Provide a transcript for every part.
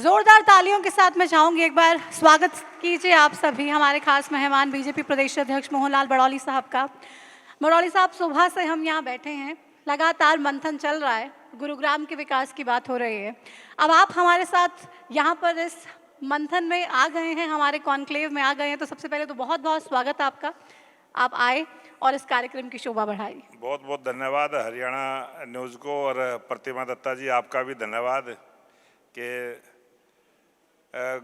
जोरदार तालियों के साथ मैं चाहूंगी एक बार स्वागत कीजिए आप सभी हमारे खास मेहमान बीजेपी प्रदेश अध्यक्ष मोहनलाल बड़ौली साहब का। बड़ौली साहब, सुबह से हम यहाँ बैठे हैं, लगातार मंथन चल रहा है, गुरुग्राम के विकास की बात हो रही है। अब आप हमारे साथ यहाँ पर इस मंथन में आ गए हैं, हमारे कॉन्क्लेव में आ गए हैं, तो सबसे पहले तो बहुत बहुत स्वागत आपका। आप आए और इस कार्यक्रम की शोभा बढ़ाई। बहुत बहुत धन्यवाद हरियाणा न्यूज़ को और प्रतिमा दत्ता जी, आपका भी धन्यवाद कि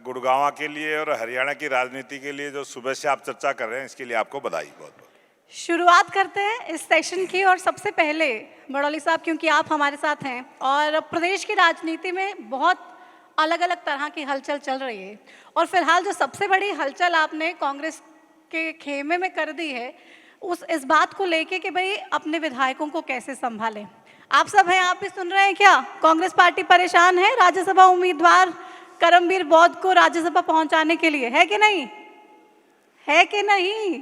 गुड़गांव के लिए और हरियाणा की राजनीति के लिए जो सुबह से आप चर्चा कर रहे हैं, इसके लिए आपको बधाई। बहुत बहुत शुरुआत करते हैं इस सेशन की। और सबसे पहले बड़ौली साहब, क्योंकि आप हमारे साथ हैं और प्रदेश की राजनीति में बहुत अलग अलग तरह की हलचल चल रही है, और फिलहाल जो सबसे बड़ी हलचल आपने कांग्रेस के खेमे में कर दी है, इस बात को लेके कि भाई अपने विधायकों को कैसे संभालें। आप सब हैं, आप भी सुन रहे हैं क्या? कांग्रेस पार्टी परेशान है राज्यसभा उम्मीदवार करमबीर बौद्ध को राज्यसभा पहुंचाने के लिए, है कि नहीं? है कि नहीं?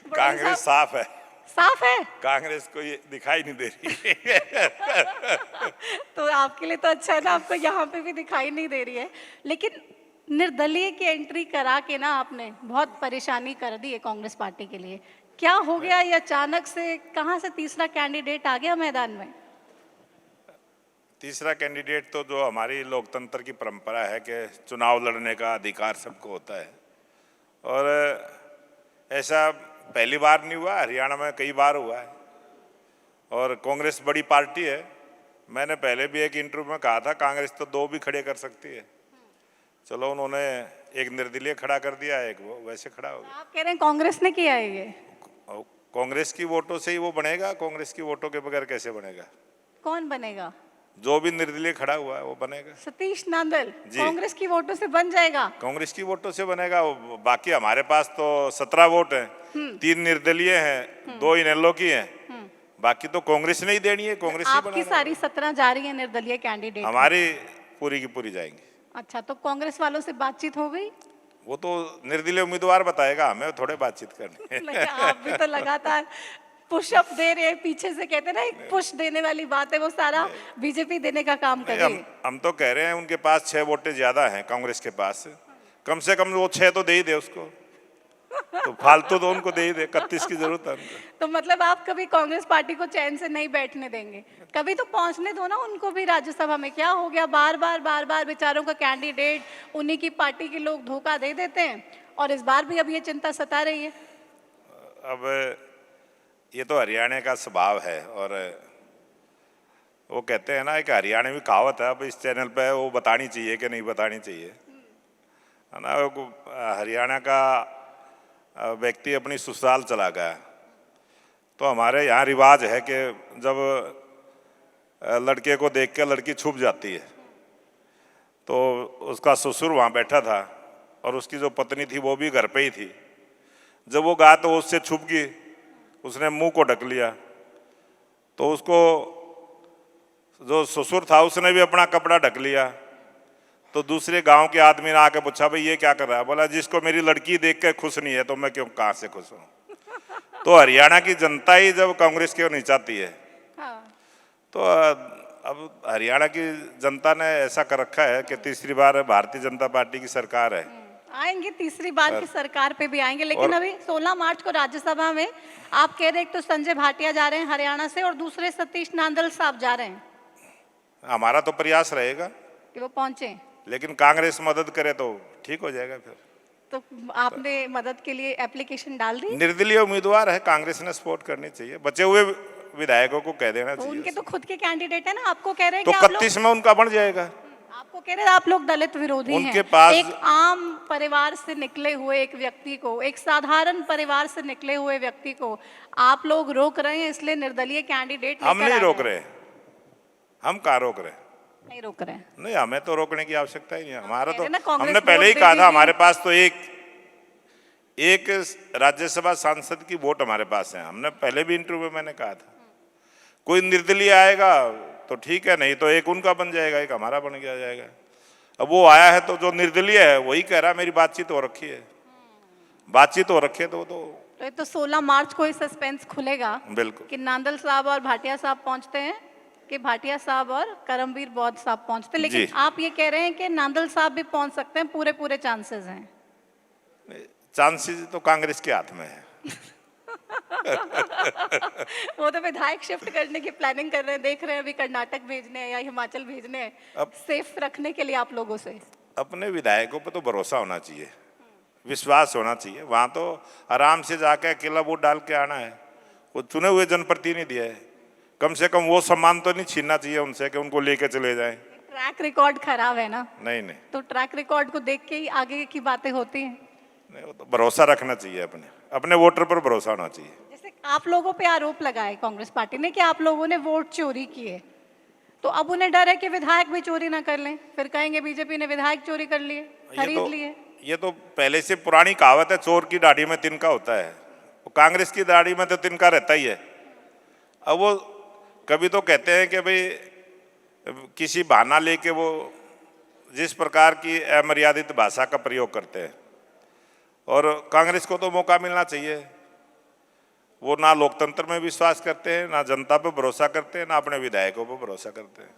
कांग्रेस साफ है, साफ है। कांग्रेस को ये दिखाई नहीं दे रही है। तो आपके लिए तो अच्छा है ना, आपको यहाँ पे भी दिखाई नहीं दे रही है। लेकिन निर्दलीय की एंट्री करा के ना आपने बहुत परेशानी कर दी है कांग्रेस पार्टी के लिए। क्या हो गया ये अचानक से, कहाँ से तीसरा कैंडिडेट आ गया मैदान में? तीसरा कैंडिडेट तो जो हमारी लोकतंत्र की परंपरा है कि चुनाव लड़ने का अधिकार सबको होता है, और ऐसा पहली बार नहीं हुआ, हरियाणा में कई बार हुआ है। और कांग्रेस बड़ी पार्टी है। मैंने पहले भी एक इंटरव्यू में कहा था कांग्रेस तो दो भी खड़े कर सकती है। चलो, उन्होंने एक निर्दलीय खड़ा कर दिया, एक वो वैसे खड़ा हो गया। आप कह रहे हैं कांग्रेस ने किया है ये? कांग्रेस की वोटों से ही वो बनेगा, कांग्रेस की वोटों के बगैर कैसे बनेगा? कौन बनेगा? जो भी निर्दलीय खड़ा हुआ है वो बनेगा। सतीश नांदल कांग्रेस की वोटों से बन जाएगा? कांग्रेस की वोटों से बनेगा। बाकी हमारे पास तो 17 वोट हैं, 3 निर्दलीय हैं, 2 इनेलो की हैं, बाकी तो कांग्रेस ने ही देनी है। कांग्रेस ही आपकी सारी 17 जा रही है निर्दलीय कैंडिडेट? हमारी पूरी की पूरी जाएंगी। अच्छा, तो कांग्रेस वालों से बातचीत हो गई? वो तो निर्दलीय उम्मीदवार बताएगा, हमें थोड़े बातचीत करनी है। आप भी तो लगातार पुशअप दे रहे हैं, पीछे से कहते हैं ना, एक पुश देने वाली बात है, वो सारा बीजेपी देने का काम कर रही है। हम तो कह रहे हैं उनके पास 6 वोटें ज्यादा हैं कांग्रेस के पास, कम से कम वो 6 तो दे ही दे उसको, तो फालतू तो उनको दे ही दे, 31 की जरूरत है उनको। तो मतलब आप कभी कांग्रेस पार्टी को चैन से नहीं बैठने देंगे? कभी तो पहुंचने दो ना उनको भी राज्यसभा में। क्या हो गया, बार बार बेचारों का कैंडिडेट उन्हीं की पार्टी के लोग धोखा दे देते हैं, और इस बार भी अब ये चिंता सता रही है। अब ये तो हरियाणा का स्वभाव है, और वो कहते हैं ना, एक हरियाणवी कहावत है, अब इस चैनल पे वो बतानी चाहिए कि नहीं बतानी चाहिए, है ना। हरियाणा का व्यक्ति अपनी ससुराल चला गया, तो हमारे यहाँ रिवाज है कि जब लड़के को देख के लड़की छुप जाती है, तो उसका ससुर वहाँ बैठा था और उसकी जो पत्नी थी वो भी घर पे ही थी। जब वो गया तो उससे छुप गई, उसने मुंह को ढक लिया, तो उसको जो ससुर था उसने भी अपना कपड़ा ढक लिया। तो दूसरे गांव के आदमी ने आके पूछा, भाई ये क्या कर रहा है? बोला, जिसको मेरी लड़की देख के खुश नहीं है तो मैं क्यों, कहाँ से खुश हूँ? तो हरियाणा की जनता ही जब कांग्रेस की ओर नहीं चाहती है, तो अब हरियाणा की जनता ने ऐसा कर रखा है कि तीसरी बार भारतीय जनता पार्टी की सरकार है। आएंगे, तीसरी बार की सरकार पे भी आएंगे, लेकिन अभी 16 मार्च को राज्यसभा में आप कह रहे हैं, एक तो संजय भाटिया जा रहे हैं हरियाणा से और दूसरे सतीश नांदल साहब जा रहे हैं। हमारा तो प्रयास रहेगा कि वो पहुंचे, लेकिन कांग्रेस मदद करे तो ठीक हो जाएगा। फिर तो आपने मदद के लिए एप्लीकेशन डाल दी? निर्दलीय उम्मीदवार है, कांग्रेस ने सपोर्ट करनी चाहिए, बचे हुए विधायकों को कह देना चाहिए। उनके तो खुद के कैंडिडेट है ना, आपको कह रहे हैं तो कि आप 31 में उनका बन जाएगा। आपको कह रहे हैं आप लोग दलित विरोधी उनके हैं। पास एक आम परिवार से निकले हुए एक व्यक्ति को, एक साधारण परिवार से निकले हुए व्यक्ति को आप लोग रोक रहे हैं, इसलिए निर्दलीय कैंडिडेट हम नहीं रोक रहे। हम कहाँ रोक रहे? नहीं रोक रहे हैं। नहीं, हमें तो रोकने की आवश्यकता ही नहीं है। हमारा तो कांग्रेस हमने पहले ही वोट कहा दे था, दीजिए। हमारे पास तो एक राज्यसभा सांसद की वोट हमारे पास है। हमने पहले भी इंटरव्यू में मैंने कहा था, कोई निर्दलीय आएगा तो ठीक है, नहीं तो एक उनका बन जाएगा, एक हमारा बन गया जाएगा। अब वो आया है तो जो निर्दलीय है वही कह रहा मेरी बातचीत हो रखी है, बातचीत हो रखी है। तो ये तो 16 मार्च को ही सस्पेंस खुलेगा बिल्कुल कि नांदल साहब और भाटिया साहब पहुंचते हैं कि भाटिया साहब और करमवीर बौद्ध साहब पहुंचते, लेकिन जी। आप ये कह रहे हैं कि नांदल साहब भी पहुंच सकते हैं, पूरे पूरे चांसेस हैं। चांसेस तो कांग्रेस के हाथ में है। वो तो विधायक शिफ्ट करने की प्लानिंग कर रहे हैं, देख रहे हैं अभी कर्नाटक भेजने हैं या हिमाचल भेजने हैं, अब सेफ रखने के लिए आप लोगों से। अपने विधायकों पर तो भरोसा होना चाहिए, विश्वास होना चाहिए। वहां तो आराम से जाके अकेला वोट डाल के आना है। वो चुने हुए जनप्रतिनिधि है, कम से कम वो सम्मान तो नहीं छीनना चाहिए उनसे कि उनको लेके चले जाएं। ट्रैक रिकॉर्ड खराब है ना, नहीं नहीं तो ट्रैक रिकॉर्ड को देख के ही आगे की बातें होती हैं। नहीं, वो तो भरोसा रखना चाहिए, अपने अपने वोटर पर भरोसा होना चाहिए। जैसे आप लोगों पे आरोप लगाए कांग्रेस पार्टी ने कि आप लोगों ने वोट चोरी किए, तो अब उन्हें डर है कि विधायक भी चोरी ना कर लें, फिर कहेंगे बीजेपी ने विधायक चोरी कर लिए, खरीद लिए। ये तो पहले से पुरानी कहावत है, चोर की दाढ़ी में तिनका होता है। वो कांग्रेस की दाढ़ी में तो तिनका रहता ही है। अब वो कभी तो कहते हैं कि भाई किसी बहाना लेके वो जिस प्रकार की अमर्यादित भाषा का प्रयोग करते हैं, और कांग्रेस को तो मौका मिलना चाहिए। वो ना लोकतंत्र में विश्वास करते हैं, ना जनता पर भरोसा करते हैं, ना अपने विधायकों पर भरोसा करते हैं।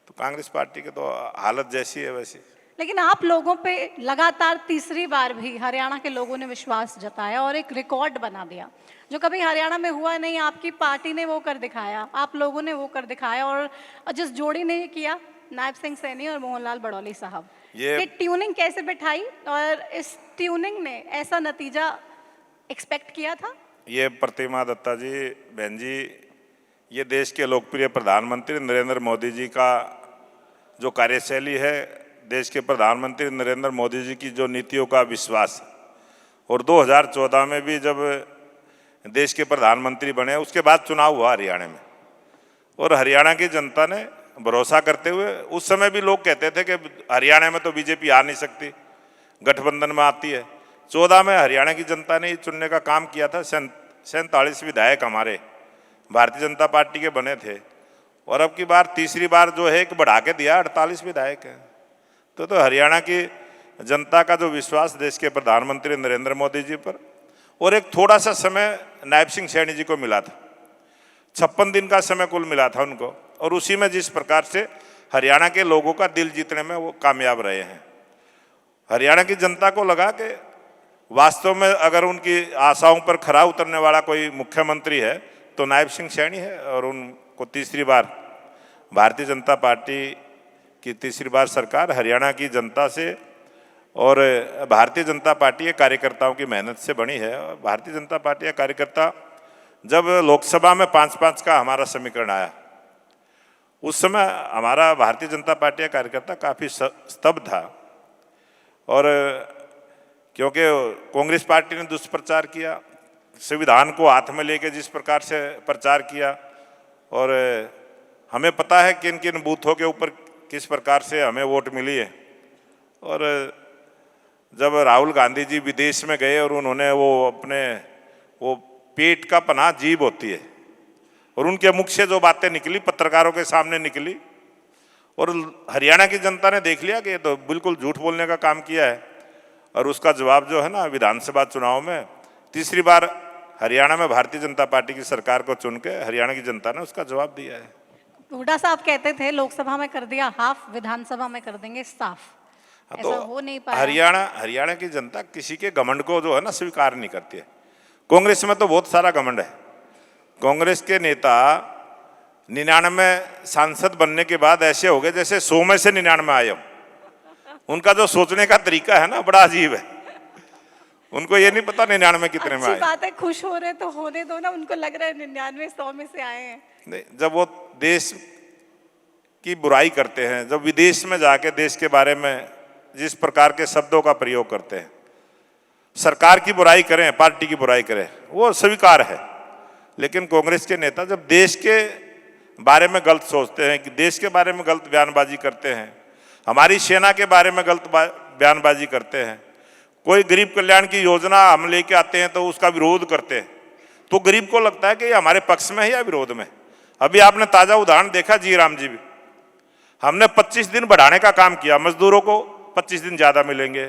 तो कांग्रेस पार्टी की तो हालत जैसी है वैसी। लेकिन आप लोगों पे लगातार तीसरी बार भी हरियाणा के लोगों ने विश्वास जताया और एक रिकॉर्ड बना दिया, जो कभी हरियाणा में हुआ नहीं। आपकी पार्टी ने वो कर दिखाया, आप लोगों ने वो कर दिखाया, और जिस जोड़ी ने ये किया, नायब सिंह सैनी और मोहनलाल बड़ौली साहब, ये ट्यूनिंग कैसे बिठाई, और इस ट्यूनिंग ने ऐसा नतीजा एक्सपेक्ट किया था? ये प्रतिमा दत्ता जी, बहन जी, ये देश के लोकप्रिय प्रधानमंत्री नरेंद्र मोदी जी का जो कार्यशैली है, देश के प्रधानमंत्री नरेंद्र मोदी जी की जो नीतियों का विश्वास, और 2014 में भी जब देश के प्रधानमंत्री बने, उसके बाद चुनाव हुआ हरियाणा में, और हरियाणा की जनता ने भरोसा करते हुए, उस समय भी लोग कहते थे कि हरियाणा में तो बीजेपी आ नहीं सकती, गठबंधन में आती है। 14 में हरियाणा की जनता ने चुनने का काम किया था। 47 विधायक हमारे भारतीय जनता पार्टी के बने थे, और अब की बार तीसरी बार जो है एक बढ़ा के दिया, 48 विधायक हैं। तो हरियाणा की जनता का जो विश्वास देश के प्रधानमंत्री नरेंद्र मोदी जी पर, और एक थोड़ा सा समय नायब सिंह सैनी जी को मिला था, 56 दिन का समय कुल मिला था उनको, और उसी में जिस प्रकार से हरियाणा के लोगों का दिल जीतने में वो कामयाब रहे हैं। हरियाणा की जनता को लगा कि वास्तव में अगर उनकी आशाओं पर खरा उतरने वाला कोई मुख्यमंत्री है तो नायब सिंह सैनी है, और उनको तीसरी बार भारतीय जनता पार्टी की तीसरी बार सरकार हरियाणा की जनता से और भारतीय जनता पार्टी के कार्यकर्ताओं की मेहनत से बनी है। भारतीय जनता पार्टी का कार्यकर्ता, जब लोकसभा में 5-5 का हमारा समीकरण आया, उस समय हमारा भारतीय जनता पार्टी का कार्यकर्ता काफ़ी स्तब्ध था, और क्योंकि कांग्रेस पार्टी ने दुष्प्रचार किया, संविधान को हाथ में लेके जिस प्रकार से प्रचार किया, और हमें पता है किन किन बूथों के ऊपर किस प्रकार से हमें वोट मिली है। और जब राहुल गांधी जी विदेश में गए और उन्होंने वो पेट का पनाह जीभ होती है, और उनके मुख से जो बातें निकली पत्रकारों के सामने निकली, और हरियाणा की जनता ने देख लिया कि ये तो बिल्कुल झूठ बोलने का काम किया है, और उसका जवाब जो है ना, विधानसभा चुनाव में तीसरी बार हरियाणा में भारतीय जनता पार्टी की सरकार को चुन के हरियाणा की जनता ने उसका जवाब दिया है। हुड्डा साहब कहते थे लोकसभा में कर दिया हाफ, विधानसभा में कर देंगे साफ। तो ऐसा हो नहीं पाया। हरियाणा की जनता किसी के घमंड को जो है ना स्वीकार नहीं करती है। कांग्रेस में तो बहुत सारा घमंड है। कांग्रेस के नेता 99 सांसद बनने के बाद ऐसे हो गए जैसे 100 में से 99 आए हो। उनका जो सोचने का तरीका है ना, बड़ा अजीब है। उनको ये नहीं पता 99 कितने में आए। अच्छी बात है, खुश हो रहे तो होने दो ना, उनको लग रहा है 99 100 में से आए हैं। नहीं, जब वो देश की बुराई करते हैं, जब विदेश में जाके देश के बारे में जिस प्रकार के शब्दों का प्रयोग करते हैं, सरकार की बुराई करें, पार्टी की बुराई करें, वो स्वीकार है। लेकिन कांग्रेस के नेता जब देश के बारे में गलत सोचते हैं, कि देश के बारे में गलत बयानबाजी करते हैं, हमारी सेना के बारे में गलत बयानबाजी करते हैं, कोई गरीब कल्याण की योजना हम लेके आते हैं तो उसका विरोध करते हैं, तो गरीब को लगता है कि ये हमारे पक्ष में है या विरोध में। अभी आपने ताजा उदाहरण देखा, जी राम जी भी, हमने 25 दिन बढ़ाने का काम किया, मजदूरों को 25 दिन ज्यादा मिलेंगे,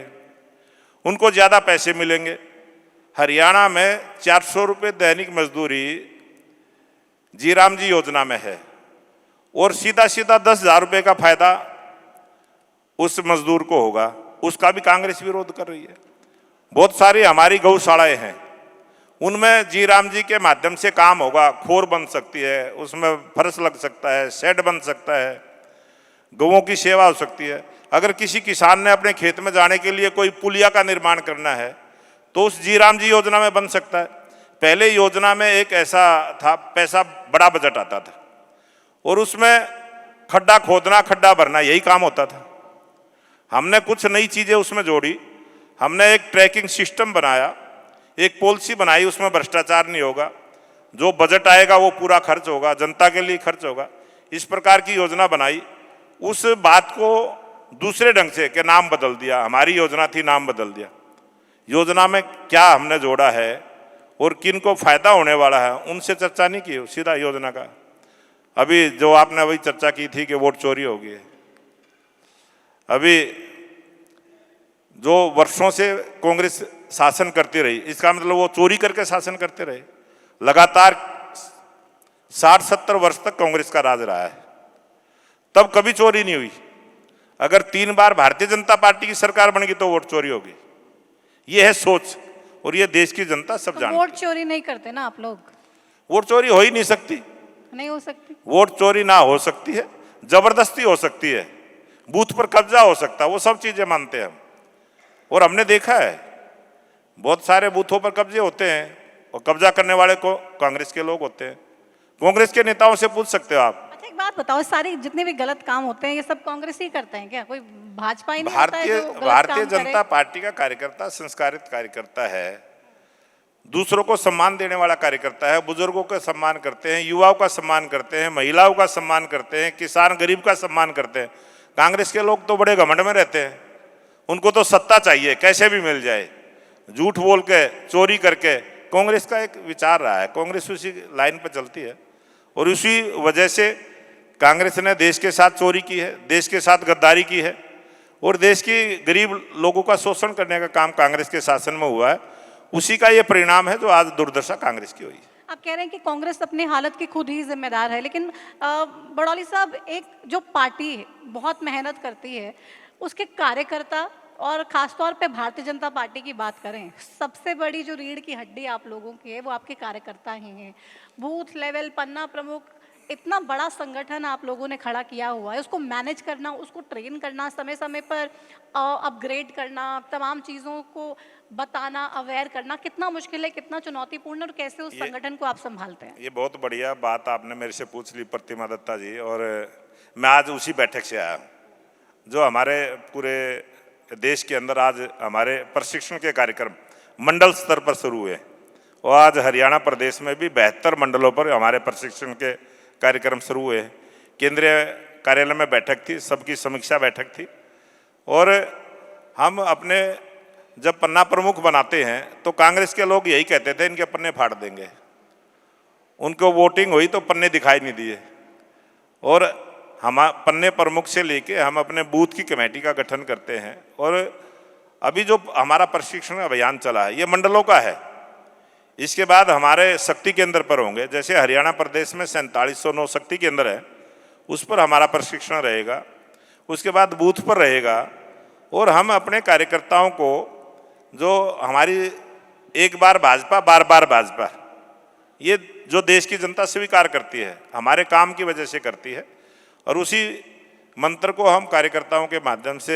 उनको ज्यादा पैसे मिलेंगे। हरियाणा में 400 रुपये दैनिक मजदूरी जी राम जी योजना में है, और सीधा सीधा 10,000 रुपये का फायदा उस मजदूर को होगा, उसका भी कांग्रेस विरोध कर रही है। बहुत सारी हमारी गौशालाएं हैं, उनमें जी राम जी के माध्यम से काम होगा, खोर बन सकती है, उसमें फर्श लग सकता है, शेड बन सकता है, गौओं की सेवा हो सकती है। अगर किसी किसान ने अपने खेत में जाने के लिए कोई पुलिया का निर्माण करना है तो उस जी राम जी योजना में बन सकता है। पहले योजना में एक ऐसा था, पैसा बड़ा बजट आता था और उसमें खड्डा खोदना, खड्डा भरना, यही काम होता था। हमने कुछ नई चीजें उसमें जोड़ी, हमने एक ट्रैकिंग सिस्टम बनाया, एक पॉलिसी बनाई, उसमें भ्रष्टाचार नहीं होगा, जो बजट आएगा वो पूरा खर्च होगा, जनता के लिए खर्च होगा, इस प्रकार की योजना बनाई। उस बात को दूसरे ढंग से के नाम बदल दिया, हमारी योजना थी, नाम बदल दिया। योजना में क्या हमने जोड़ा है और किन को फायदा होने वाला है उनसे चर्चा नहीं की, सीधा योजना का। अभी जो आपने वही चर्चा की थी कि वोट चोरी हो गई है, अभी जो वर्षों से कांग्रेस शासन करती रही, इसका मतलब वो चोरी करके शासन करते रहे। लगातार 60-70 वर्ष तक कांग्रेस का राज रहा है, तब कभी चोरी नहीं हुई। अगर 3 बार भारतीय जनता पार्टी की सरकार बन गई तो वोट चोरी होगी, ये है सोच, और ये देश की जनता सब जानती है। वोट चोरी नहीं करते ना आप लोग? वोट चोरी हो ही नहीं सकती, नहीं हो सकती। वोट चोरी ना हो सकती है, जबरदस्ती हो सकती है, बूथ पर कब्जा हो सकता है, वो सब चीजें मानते हैं हम। और हमने देखा है बहुत सारे बूथों पर कब्जे होते हैं और कब्जा करने वाले को कांग्रेस के लोग होते हैं। कांग्रेस के नेताओं से पूछ सकते हो आप। अच्छा, एक बात बताओ, सारे जितने भी गलत काम होते हैं ये सब कांग्रेस ही करते हैं क्या? कोई भाजपा ही नहीं होता है जो गलत भारतीय काम करे? जनता पार्टी का कार्यकर्ता संस्कारित कार्यकर्ता है, दूसरों को सम्मान देने वाला कार्यकर्ता है, बुजुर्गों का सम्मान करते हैं, युवाओं का सम्मान करते हैं, महिलाओं का सम्मान करते हैं, किसान गरीब का सम्मान करते हैं। कांग्रेस के लोग तो बड़े घमंड में रहते हैं, उनको तो सत्ता चाहिए, कैसे भी मिल जाए, झूठ बोल के, चोरी करके। कांग्रेस का एक विचार रहा है, कांग्रेस उसी लाइन पर चलती है और उसी वजह से कांग्रेस ने देश के साथ चोरी की है, देश के साथ गद्दारी की है और देश की गरीब लोगों का शोषण करने का काम कांग्रेस के शासन में हुआ है। उसी का ये परिणाम है जो आज दुर्दशा कांग्रेस की हुई। आप कह रहे हैं कि कांग्रेस अपनी हालत की खुद ही जिम्मेदार है, लेकिन बड़ौली साहब, एक जो पार्टी बहुत मेहनत करती है उसके कार्यकर्ता, और खासतौर पे भारतीय जनता पार्टी की बात करें, सबसे बड़ी जो रीढ़ की हड्डी आप लोगों की है वो आपके कार्यकर्ता ही हैं। बूथ लेवल, पन्ना प्रमुख, इतना बड़ा संगठन आप लोगों ने खड़ा किया हुआ है, उसको मैनेज करना, उसको ट्रेन करना, समय समय पर अपग्रेड करना, तमाम चीज़ों को बताना, अवेयर करना, कितना मुश्किल है, कितना चुनौतीपूर्ण, और कैसे उस संगठन को आप संभालते हैं? ये बहुत बढ़िया बात आपने मेरे से पूछ ली प्रतिमा दत्ता जी, और मैं आज उसी बैठक से आया हूँ जो हमारे पूरे देश के अंदर आज हमारे प्रशिक्षण के कार्यक्रम मंडल स्तर पर शुरू हुए और आज हरियाणा प्रदेश में भी 72 मंडलों पर हमारे प्रशिक्षण के कार्यक्रम शुरू हुए। केंद्रीय कार्यालय में बैठक थी, सबकी समीक्षा बैठक थी, और हम अपने जब पन्ना प्रमुख बनाते हैं तो कांग्रेस के लोग यही कहते थे इनके पन्ने फाड़ देंगे। उनको वोटिंग हुई तो पन्ने दिखाई नहीं दिए, और हम पन्ने प्रमुख से लेके हम अपने बूथ की कमेटी का गठन करते हैं। और अभी जो हमारा प्रशिक्षण अभियान चला है ये मंडलों का है, इसके बाद हमारे शक्ति केंद्र पर होंगे। जैसे हरियाणा प्रदेश में 4709 शक्ति केंद्र है, उस पर हमारा प्रशिक्षण रहेगा, उसके बाद बूथ पर रहेगा। और हम अपने कार्यकर्ताओं को, जो हमारी एक बार भाजपा बार बार भाजपा, ये जो देश की जनता स्वीकार करती है, हमारे काम की वजह से करती है, और उसी मंत्र को हम कार्यकर्ताओं के माध्यम से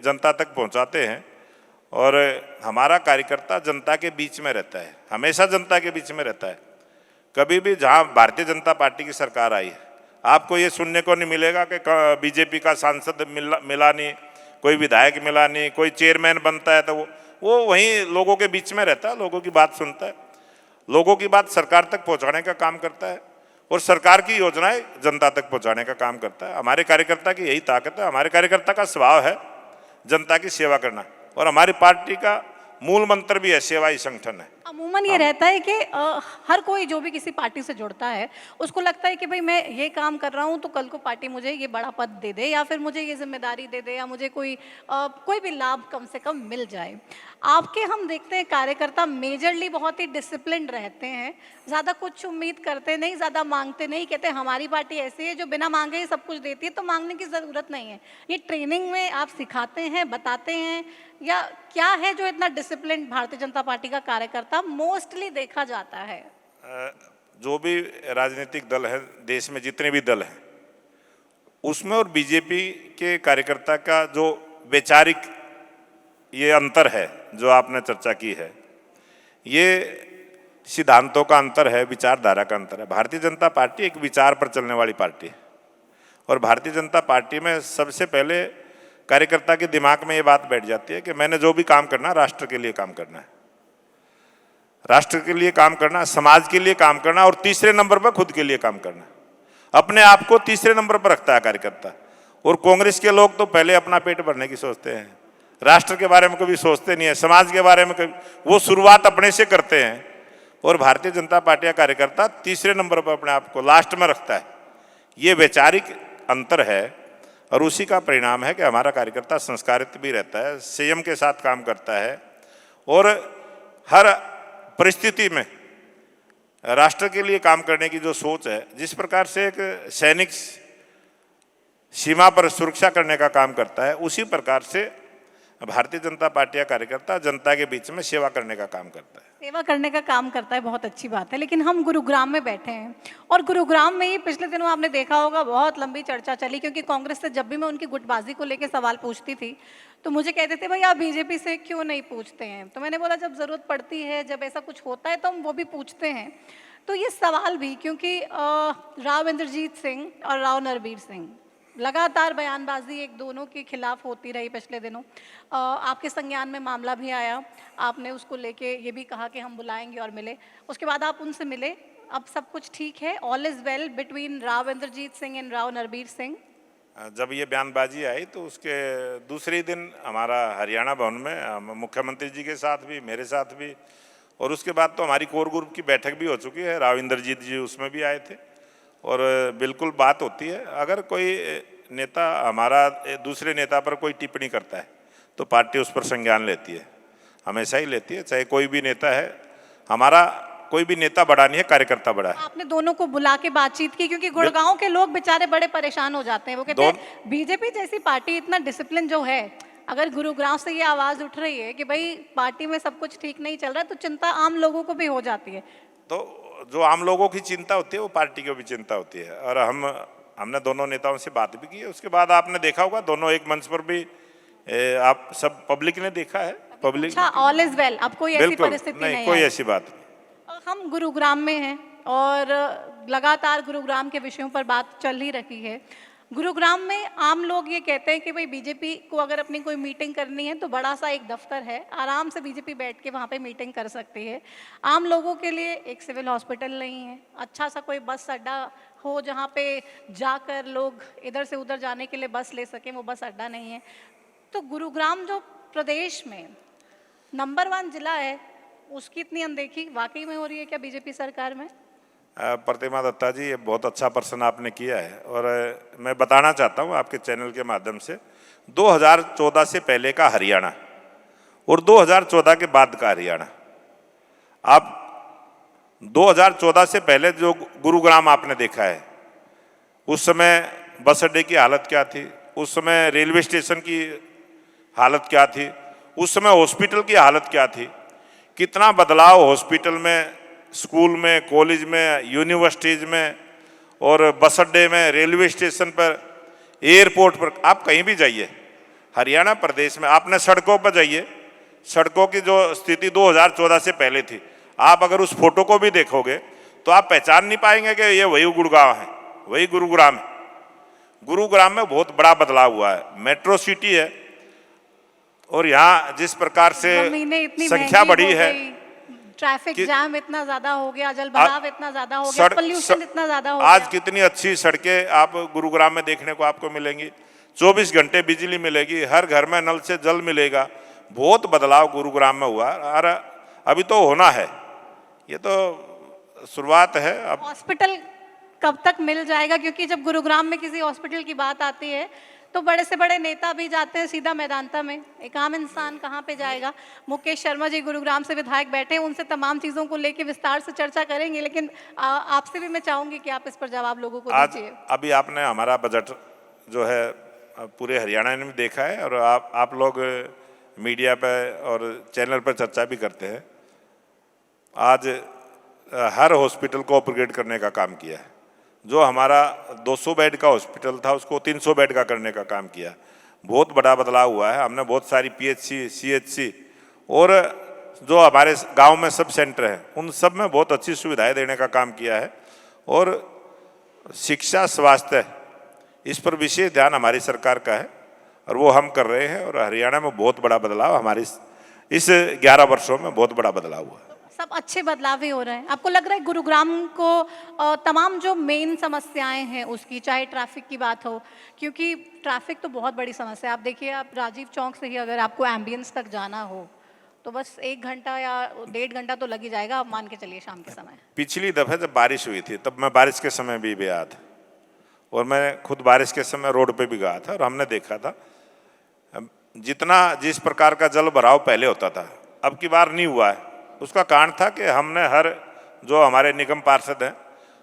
जनता तक पहुंचाते हैं। और हमारा कार्यकर्ता जनता के बीच में रहता है, हमेशा जनता के बीच में रहता है। कभी भी जहां भारतीय जनता पार्टी की सरकार आई है, आपको ये सुनने को नहीं मिलेगा कि बीजेपी का सांसद मिला नहीं, कोई विधायक मिला नहीं, कोई चेयरमैन बनता है तो वो वहीं लोगों के बीच में रहता है, लोगों की बात सुनता है, लोगों की बात सरकार तक पहुंचाने का काम करता है, और सरकार की योजनाएं जनता तक पहुंचाने का काम करता है। हमारे कार्यकर्ता की यही ताकत है, हमारे कार्यकर्ता का स्वभाव है जनता की सेवा करना, और हमारी पार्टी का मूल मंत्र भी है सेवा ही संगठन है। अमूमन ये रहता है कि हर कोई जो भी किसी पार्टी से जुड़ता है उसको लगता है कि भाई मैं ये काम कर रहा हूँ तो कल को पार्टी मुझे ये बड़ा पद दे दे या फिर मुझे ये जिम्मेदारी दे दे या मुझे कोई भी लाभ कम से कम मिल जाए। आपके हम देखते हैं कार्यकर्ता मेजरली बहुत ही डिसिप्लिन्ड रहते हैं, ज़्यादा कुछ उम्मीद करते नहीं, ज़्यादा मांगते नहीं, कहते हमारी पार्टी ऐसी है जो बिना मांगे ही सब कुछ देती है तो मांगने की ज़रूरत नहीं है। ये ट्रेनिंग में आप सिखाते हैं, बताते हैं या क्या है जो इतना डिसिप्लिन भारतीय जनता पार्टी का कार्यकर्ता मोस्टली देखा जाता है? जो भी राजनीतिक दल है देश में, जितने भी दल हैं उसमें और बीजेपी के कार्यकर्ता का जो वैचारिक ये अंतर है जो आपने चर्चा की है, ये सिद्धांतों का अंतर है, विचारधारा का अंतर है। भारतीय जनता पार्टी एक विचार पर चलने वाली पार्टी है और भारतीय जनता पार्टी में सबसे पहले कार्यकर्ता के दिमाग में ये बात बैठ जाती है कि मैंने जो भी काम करना राष्ट्र के लिए काम करना है, राष्ट्र के लिए काम करना, समाज के लिए काम करना और तीसरे नंबर पर खुद के लिए काम करना। अपने आप को तीसरे नंबर पर रखता है कार्यकर्ता। और कांग्रेस के लोग तो पहले अपना पेट भरने की सोचते हैं, राष्ट्र के बारे में कभी सोचते नहीं है, समाज के बारे में कभी, वो शुरुआत अपने से करते हैं। और भारतीय जनता पार्टी का कार्यकर्ता तीसरे नंबर पर अपने आप को लास्ट में रखता है। ये वैचारिक अंतर है और उसी का परिणाम है कि हमारा कार्यकर्ता संस्कारित भी रहता है, संयम के साथ काम करता है और हर परिस्थिति में राष्ट्र के लिए काम करने की जो सोच है, जिस प्रकार से एक सैनिक सीमा पर सुरक्षा करने का काम करता है, उसी प्रकार से भारतीय जनता पार्टी का कार्यकर्ता जनता के बीच में सेवा करने का काम करता है। सेवा करने का काम करता है, बहुत अच्छी बात है। लेकिन हम गुरुग्राम में बैठे हैं और गुरुग्राम में ही पिछले दिनों आपने देखा होगा बहुत लंबी चर्चा चली, क्योंकि कांग्रेस से जब भी मैं उनकी गुटबाजी को लेकर सवाल पूछती थी तो मुझे कहते थे भाई आप बीजेपी से क्यों नहीं पूछते हैं। तो मैंने बोला जब ज़रूरत पड़ती है, जब ऐसा कुछ होता है तो हम वो भी पूछते हैं। तो ये सवाल भी, क्योंकि राव इंद्रजीत सिंह और राव नरबीर सिंह लगातार बयानबाजी एक दोनों के खिलाफ होती रही पिछले दिनों। आपके संज्ञान में मामला भी आया, आपने उसको लेके ये भी कहा कि हम बुलाएंगे और मिले, उसके बाद आप उनसे मिले, अब सब कुछ ठीक है, all is well between Rao Inderjit Singh and Rao Narbir Singh? जब ये बयानबाजी आई तो उसके दूसरे दिन हमारा हरियाणा भवन में मुख्यमंत्री जी के साथ भी, मेरे साथ भी, और उसके बाद तो हमारी कोर ग्रुप की बैठक भी हो चुकी है। राव इंद्रजीत जी उसमें भी आए थे और बिल्कुल बात होती है। अगर कोई नेता हमारा दूसरे नेता पर कोई टिप्पणी करता है तो पार्टी उस पर संज्ञान लेती है, हमेशा ही लेती है, चाहे कोई भी नेता है। हमारा कोई भी नेता बड़ा नहीं है, कार्यकर्ता बड़ा है। आपने दोनों को बुला के बातचीत की, क्योंकि गुड़गांव के लोग बेचारे बड़े परेशान हो जाते हैं। वो कहते हैं बीजेपी जैसी पार्टी इतना डिसिप्लिन जो है, अगर गुरुग्राम से ये आवाज उठ रही है कि भाई पार्टी में सब कुछ ठीक नहीं चल रहा है, तो चिंता आम लोगों को भी हो जाती है। तो जो आम लोगों की चिंता होती है वो पार्टी को भी चिंता होती है। और हमने दोनों नेताओं से बात भी की है। उसके बाद आपने देखा होगा दोनों एक मंच पर भी, आप सब पब्लिक ने देखा है। पब्लिक ऑल इज वेल, अब कोई ऐसी परिस्थिति नहीं, कोई ऐसी बात नहीं। हम गुरुग्राम में हैं और लगातार गुरुग्राम के विषयों पर बात चल ही रही है। गुरुग्राम में आम लोग ये कहते हैं कि भाई बीजेपी को अगर अपनी कोई मीटिंग करनी है तो बड़ा सा एक दफ्तर है, आराम से बीजेपी बैठ के वहाँ पे मीटिंग कर सकती है। आम लोगों के लिए एक सिविल हॉस्पिटल नहीं है, अच्छा सा कोई बस अड्डा हो जहाँ पे जाकर लोग इधर से उधर जाने के लिए बस ले सकें, वो बस अड्डा नहीं है। तो गुरुग्राम जो प्रदेश में नंबर 1 जिला है, उसकी इतनी अनदेखी वाकई में हो रही है क्या बीजेपी सरकार में? प्रतिमा दत्ता जी, ये बहुत अच्छा प्रश्न आपने किया है और मैं बताना चाहता हूँ आपके चैनल के माध्यम से 2014 से पहले का हरियाणा और 2014 के बाद का हरियाणा। आप 2014 से पहले जो गुरुग्राम आपने देखा है, उस समय बस अड्डे की हालत क्या थी, उस समय रेलवे स्टेशन की हालत क्या थी, उस समय हॉस्पिटल की हालत क्या थी, कितना बदलाव हॉस्पिटल में, स्कूल में, कॉलेज में, यूनिवर्सिटीज में और बस अड्डे में, रेलवे स्टेशन पर, एयरपोर्ट पर, आप कहीं भी जाइए हरियाणा प्रदेश में, आपने सड़कों पर जाइए, सड़कों की जो स्थिति 2014 से पहले थी, आप अगर उस फोटो को भी देखोगे तो आप पहचान नहीं पाएंगे कि ये वही गुड़गांव है, वही गुरुग्राम है। गुरुग्राम में बहुत बड़ा बदलाव हुआ है, मेट्रो सिटी है और यहाँ जिस प्रकार से संख्या बढ़ी है, ट्रैफिक जाम इतना ज्यादा हो गया, जल भराव इतना ज्यादा हो गया, पोल्यूशन इतना ज्यादा हो गया। आज कितनी अच्छी सड़कें आप गुरुग्राम में देखने को आपको मिलेंगी, 24 घंटे बिजली मिलेगी, हर घर में नल से जल मिलेगा, बहुत बदलाव गुरुग्राम में हुआ और अभी तो होना है, ये तो शुरुआत है। अब हॉस्पिटल कब तक मिल जाएगा, क्योंकि जब गुरुग्राम में किसी हॉस्पिटल की बात आती है तो बड़े से बड़े नेता भी जाते हैं सीधा मैदानता में, एक आम इंसान कहाँ पे जाएगा। मुकेश शर्मा जी गुरुग्राम से विधायक बैठे हैं, उनसे तमाम चीज़ों को लेके विस्तार से चर्चा करेंगे, लेकिन आपसे भी मैं चाहूंगी कि आप इस पर जवाब लोगों को आज दीजिए। अभी आपने हमारा बजट जो है पूरे हरियाणा ने भी देखा है और आप लोग मीडिया पे और चैनल पर चर्चा भी करते हैं। आज हर हॉस्पिटल को अपग्रेड करने का काम किया है। जो हमारा 200 बेड का हॉस्पिटल था उसको 300 बेड का करने का काम किया। बहुत बड़ा बदलाव हुआ है। हमने बहुत सारी पीएचसी, सीएचसी और जो हमारे गांव में सब सेंटर हैं उन सब में बहुत अच्छी सुविधाएं देने का काम किया है। और शिक्षा, स्वास्थ्य, इस पर विशेष ध्यान हमारी सरकार का है और वो हम कर रहे हैं। और हरियाणा में बहुत बड़ा बदलाव, हमारी इस 11 वर्षों में बहुत बड़ा बदलाव हुआ है। सब अच्छे बदलाव ही हो रहे हैं। आपको लग रहा है गुरुग्राम को तमाम जो मेन समस्याएं हैं उसकी, चाहे ट्रैफिक की बात हो, क्योंकि ट्रैफिक तो बहुत बड़ी समस्या है। आप देखिए, आप राजीव चौक से ही अगर आपको एम्बियंस तक जाना हो तो बस 1 घंटा या 1.5 घंटा तो लग ही जाएगा, आप मान के चलिए शाम के समय। पिछली दफे जब बारिश हुई थी तब मैं बारिश के समय भी गया था और मैं खुद बारिश के समय रोड पे भी गया था और हमने देखा था जिस प्रकार का जल भराव पहले होता था अब की बार नहीं हुआ है। उसका कारण था कि हमने हर जो हमारे निगम पार्षद हैं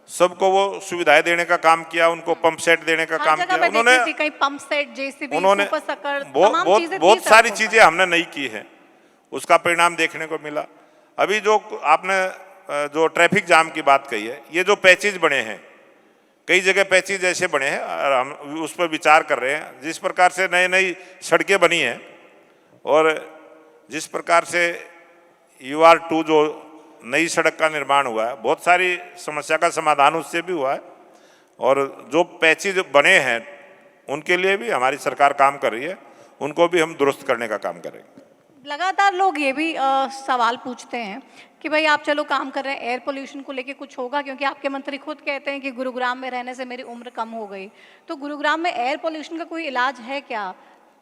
सबको वो सुविधाएं देने का काम किया, उनको पंप सेट देने का काम किया। उन्होंने कहीं पंप सेट, जेसीबी, उन्होंने सुपर सकड़, बहुत सारी चीजें हमने नहीं की हैं, उसका परिणाम देखने को मिला। अभी जो आपने जो ट्रैफिक जाम की बात कही है, ये जो पैचेज बने हैं, कई जगह पैचेज ऐसे बने हैं और हम उस पर विचार कर रहे हैं। जिस प्रकार से नई नई सड़कें बनी हैं और जिस प्रकार से UR2 जो नई सड़क का निर्माण हुआ है, बहुत सारी समस्या का समाधान उससे भी हुआ है। और जो पैचेज बने हैं उनके लिए भी हमारी सरकार काम कर रही है, उनको भी हम दुरुस्त करने का काम करेंगे। लगातार लोग ये भी सवाल पूछते हैं कि भाई आप चलो काम कर रहे हैं, एयर पोल्यूशन को लेके कुछ होगा, क्योंकि आपके मंत्री खुद कहते हैं कि गुरुग्राम में रहने से मेरी उम्र कम हो गई। तो गुरुग्राम में एयर पोल्यूशन का कोई इलाज है क्या?